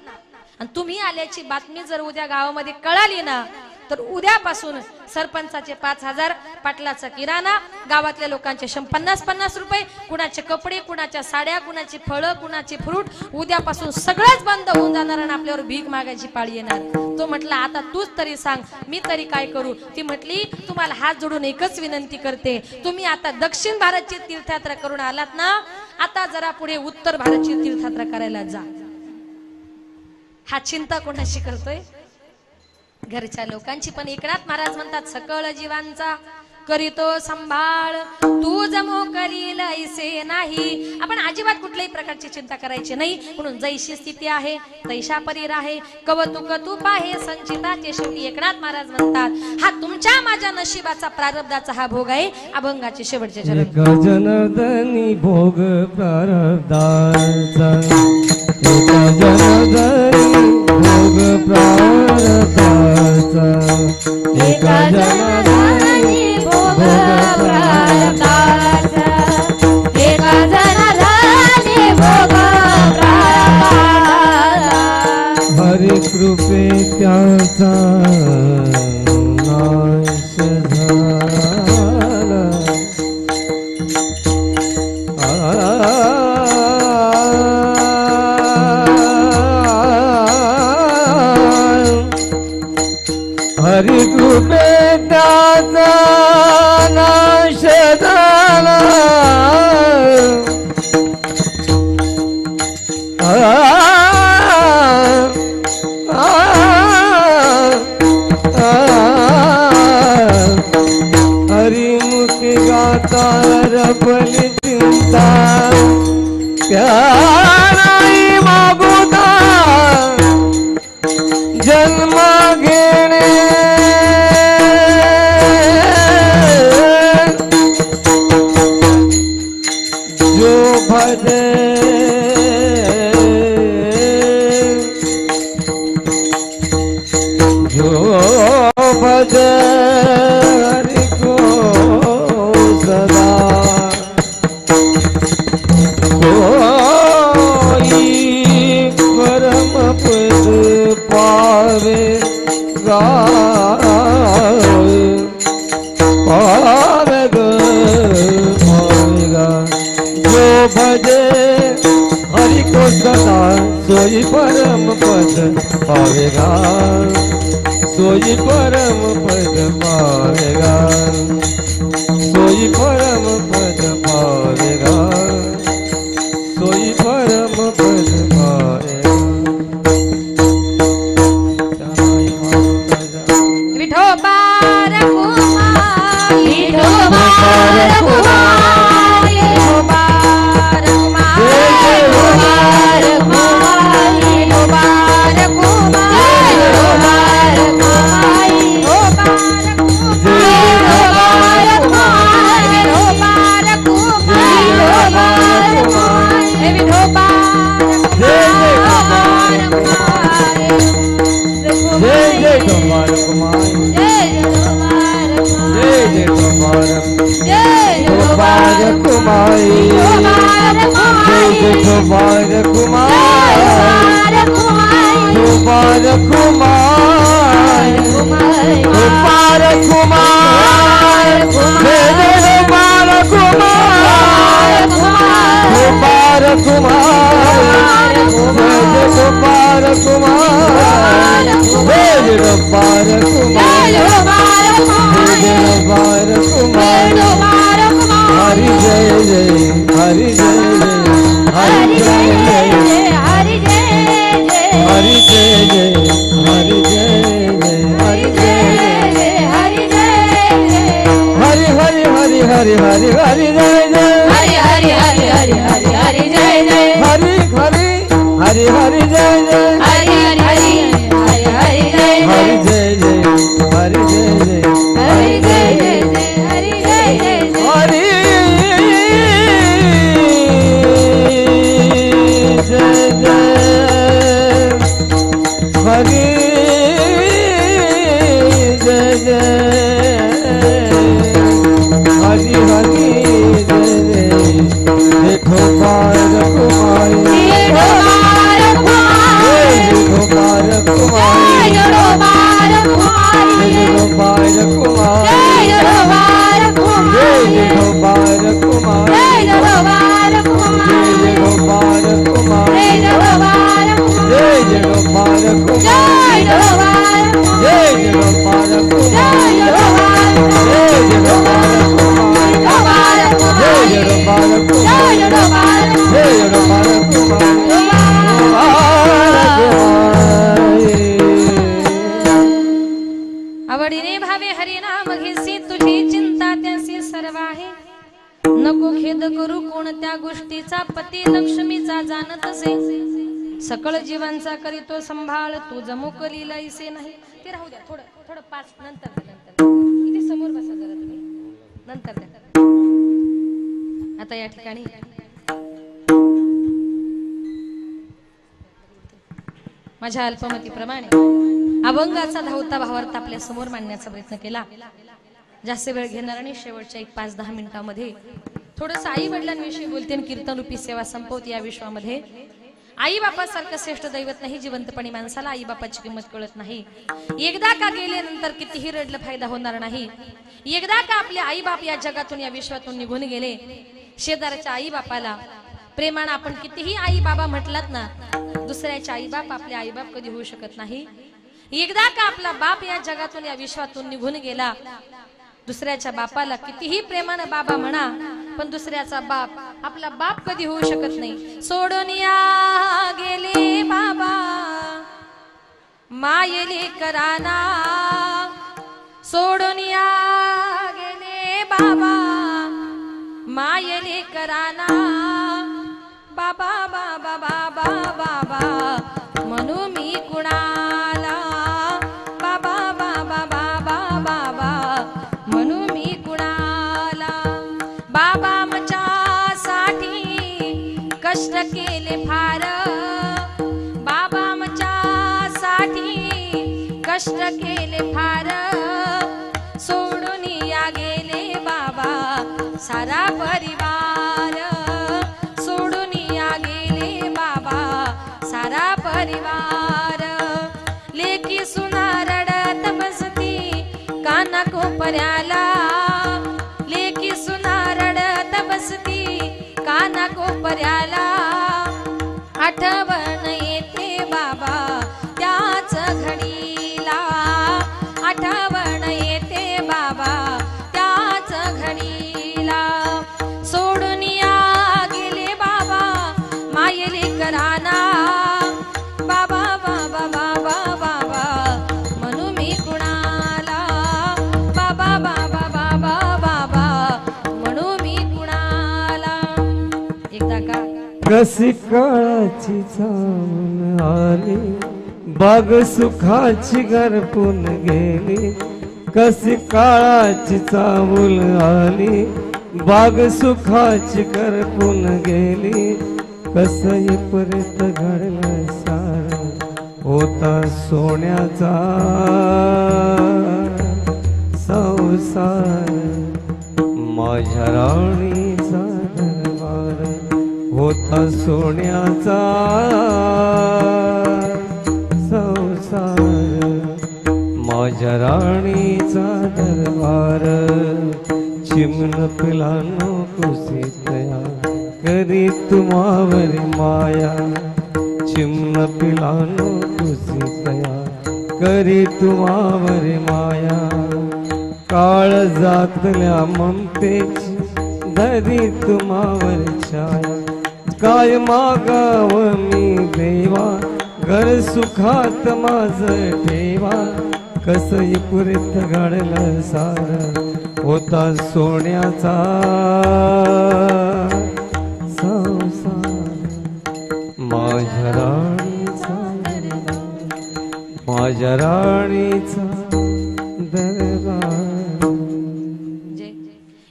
आणि तुम्ही आल्याची बातमी जर उद्या गावामध्ये कळाली ना तर उद्यापासून सरपंचाचे 5,000, पाटलाचा किराणा, गावातल्या लोकांचे 50-50 रुपये, कुणाचे कपडे, कुणाच्या साड्या, कुणाची फळं, कुणाचे फ्रूट, उद्यापासून सगळंच बंद होऊन जाणार आणि आपल्यावर भीक मागायची पाळी येणार. तो म्हटला आता तूच तरी सांग मी तरी काय करू. ती म्हटली तुम्हाला हात जोडून एकच विनंती करते, तुम्ही आता दक्षिण भारतची तीर्थयात्रा करून आलात ना, आता जरा पुढे उत्तर भारतची तीर्थयात्रा करायला जा. हा चिंता कोणाशी करतोय. घरच्या लोकांची. पण एकनाथ महाराज म्हणतात सकळ जीवांचा करीतो संभाळ, तू जमो करील ऐसे नाही. आपण अजिबात कुठल्याही प्रकारची चिंता करायची नाही. म्हणून जैशी स्थिती आहे तैशा परी राहे, कवतुक तू पाहे संचिताचे. शेवटी एकनाथ महाराज म्हणतात हा तुमच्या माझ्या नशिबाचा प्रारब्धाचा हा भोग आहे. अभंगाचे शेवटचे चरण. जनार्दनी भोग प्रारब्धाचा, जनार्दनी भोग प्रारब्धाचा, एका जनार्दनी भोग प्रारब्धाचा, एका जनार्दनी भोग प्रारब्धाचा. हरी कृपे त्याचा नाश झाला. हरी कृपे त्याचा नाश झाला. हरिमुखी गाता रबली चिंता, प्याराई मागुता जन्म घेणे. जो भजे हरि को सदा, कोई परम पद पावे पावेगा. जो भजे सोई परम पद पावेगा, सोई परम पद पावेगा, सोई परम पद पावेगा, सोई परम पद पावेगा। विठोबा रघुमाई, विठोबा रघुमाई, विठोबा रघुमाई, विठोबा रघुमाई, विठोबा रघुमाई, विठोबा रघुमाई, विठोबा रघुमाई, विठोबा रघुमाई, विठोबा रघुमाई, हे विठोबा जय जय कुमार कुमार, जय जय कुमार, कुमार कुमारी, जय जय कुमार कुमार, कुमार कुमार, कुमार कुमार, जय जय कुमार कुमार, कुमार कुमार, जय जय कुमार कुमार, जय जय कुमार कुमार, जय कुमार कुमार, हरि जय जय, हरि जय जय, हरि जय जय, हरि जय जय, हरि जय जय, हरि जय जय, हरि जय जय, हरि जय जय, हरि हरि हरि हरि हरि हरि जय जय, हरि हरि हरि हरि हरि हरि जय जय, हरि हरि हरि हरि जय जय, हरि हरि हरि हरि हरि जय हरि जय, जय जय, हरि जय जय, हरि जय जय जय, हरि जय जय जय, हरि जय जय, हरि जय जय, हरि हरि जय जय, देखो पार कुमारी, विठोबा रघुमाई, देखो पार कुमारी, विठोबा रघुमाई, देखो पार कुमारी, विठोबा रघुमाई, देखो पार कुमारी, विठोबा रघुमाई, देखो पार कुमारी, विठोबा रघुमाई, जय जय पार कुमारी, जय जय पार कुमारी, जय जय पार कुमारी, जय जय पार कुमारी, जय जय पार कुमारी। आवडीने भावे हरिनाम घेसी, तुझी चिंता त्यासी सर्व आहे. नको खेद करू कोणत्या गोष्टीचा, पती लक्ष्मीचा जाणत असे. सकळ जीवांचा करीतो संभाळ, तू जमू कली लैसे नाही. ते राहू द्या, थोडं थोडं पाच नंतर द्या, नंतर इथे समोर बसा जरा तुम्ही, नंतर द्या. आता या ठिकाणी माझ्या अल्पमतीप्रमाणे अभंगाचा धावता भावार्थ आपल्या समोर मांडण्याचा प्रयत्न केला. जास्त वेळ घेणार आणि शेवटच्या 1-5-10 मिनिटांमध्ये थोडंसं आई वडिलांविषयी बोलते आणि कीर्तन रूपी सेवा संपवते. या विश्वामध्ये आई बापासारखं श्रेष्ठ दैवत नाही. जिवंतपणी माणसाला आई बापाची किंमत कळत नाही. एकदा का गेल्यानंतर कितीही रडलं फायदा होणार नाही. एकदा का आपले आई बाप या जगातून या विश्वातून निघून गेले, शेजारच्या आई बापाला प्रेमानं आपण कितीही आई बाबा म्हटलात ना, दुसऱ्याचे आई बाप आपले आई बाप कधी होऊ शकत नाही. एकदा का आपला बाप या जगातून या विश्वातून निघून गेला, दुसऱ्याच्या बापाला कितीही प्रेमानं बाबा म्हणा, पण दुसऱ्याचा बाप आपला बाप कधी होऊ शकत नाही. सोडून या गेले बाबा मायले कराना, सोडून या गेले बाबा मायले कराना. बाबा बाबा बाबा बाबा म्हणू मी कुणाला, बाबा बाबा बाबा बाबा म्हणू मी कुणाला. बाबा मच्यासाठी कष्ट केले फार, बाबा मच्यासाठी कष्ट केले फार. सोडून या गेले बाबा सारा परिवार, सोडून या गेले बाबा सारा परिवार. लेकी सुना रडत बसती काना कोपऱ्याला, लेकी सुना रडत बसती काना कोपऱ्याला. आठवण कशी काळाची चावून आली बाग सुखाची घरपून गेली कशी काळाची चावूल आली बाग सुखाची करपून गेली कसही परत घडलं सार होता सोन्याचा संसार माझ्या राणीचा दरबार होता सोन्याचा संसार माझ्या राणीचा दरबार चिमण पिलानो कुसितया करी तुम्हावर माया चिमण पिलानो कुसितया करी तुम्हावर माया काळ जातल्या ममतेची धरी तुम्हावर छाया काय मागाव मी देवा घर सुखात माझ ठेवा कसही पुरीत घडलं सार होता सोन्याचा संसार माझ्या राणीचा माझ्या राणीचा दरबार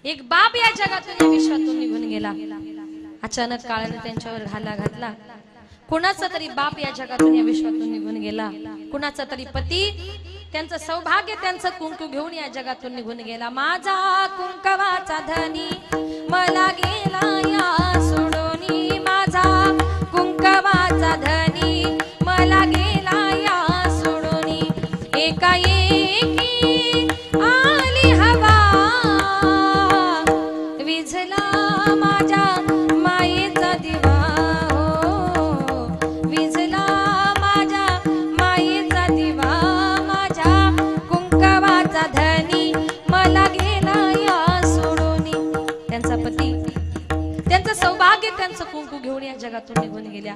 एक बाप या जगातून या विश्वातून निघून गेला अचानक काळाने त्यांच्यावर घाला घातला कुणाचा तरी बाप या जगातून या विश्वातून निघून गेला कुणाचा तरी पती त्यांचं सौभाग्य त्यांचं कुंकू घेऊन या जगातून निघून गेला माझा कुंकवाचा धनी मला गेला या सोडूनी माझा कुंकवाचा धनी मला गेला या सोडूनी एकाएकी आली हवा विझला माझ्या मायेचा दिवा हो विझला माझ्या मायेचा दिवा त्यांचा पती त्यांचं सौभाग्य त्यांचं कुंकू घेऊन या जगातून निघून गेल्या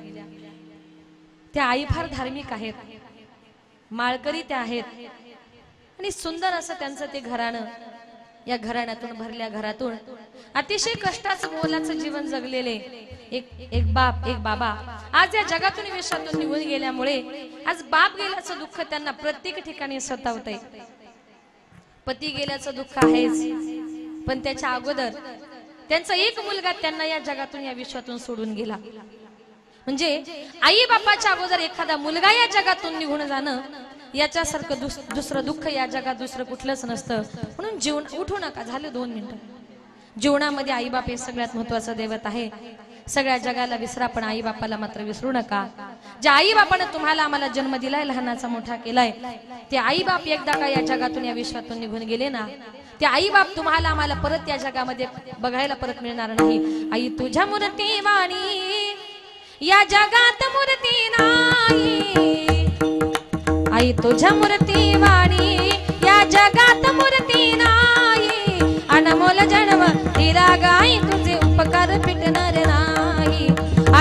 त्या आई फार धार्मिक आहेत माळकरी त्या आहेत आणि सुंदर असं त्यांचं ते घराणं या घराण्यातून भरल्या घरातून अतिशय कष्टाचं मोलाचं जीवन जगलेले एक बाप एक बाबा आज या जगातून विश्वातून निघून गेल्यामुळे आज बाप गेल्याचं दुःख त्यांना प्रत्येक ठिकाणी सतावतंय पती गेल्याचं दुःख आहेच पण त्याच्या अगोदर त्यांचा एक मुलगा त्यांना या जगातून या विश्वातून सोडून गेला म्हणजे आई बापाच्या अगोदर एखादा मुलगा या जगातून निघून जाणं याच्यासारखं दुसरं दुःख या जगात दुसरं कुठलंच नसतं म्हणून जीवन उठू नका झालं 2 मिनिटं जीवनामध्ये आई बाप हे सगळ्यात महत्वाचं दैवत आहे सगळ्या जगाला विसरा पण आई बापाला मात्र विसरू नका ज्या आई बापाने तुम्हाला आम्हाला जन्म दिलाय लहानाचा मोठा केलाय ते आई बाप एकदा का या जगातून या विश्वातून निघून गेले ना ते आई बाप तुम्हाला आम्हाला परत या जगामध्ये बघायला परत मिळणार नाही आई तुझ्या मूर्ती वाणी या जगात मूर्ती नाही आई तुझ्या मूर्ती वाणी या जगात मूर्ती नाही अनमोल जन्म दिला गाई तुझे उपकार फिटणार नाही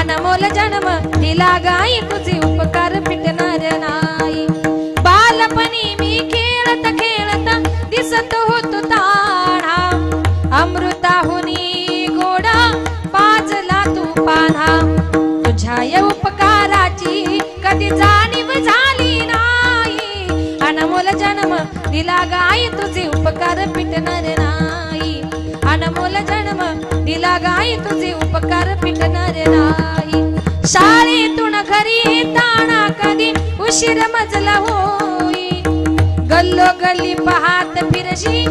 अनमोल जन्म दिला गाई तुझे उपकार फिटणार नाही बालपणी मी खेळत खेळत दिसत होतो ताणा अमृताहुनी गोडा पाजला तू पान्हा तुझ्या या उपकाराची कधी जाणीव झाली नाही अनमोल जन्म दिला गाई तुझे उपकार फिटणार नाही अनमोल जन्म दिला गाई तुझे उपकार फिटणार नाही शाळेतून घरी येताना कधी उशीर मजला होई गल्लो गल्ली पाहत फिरशी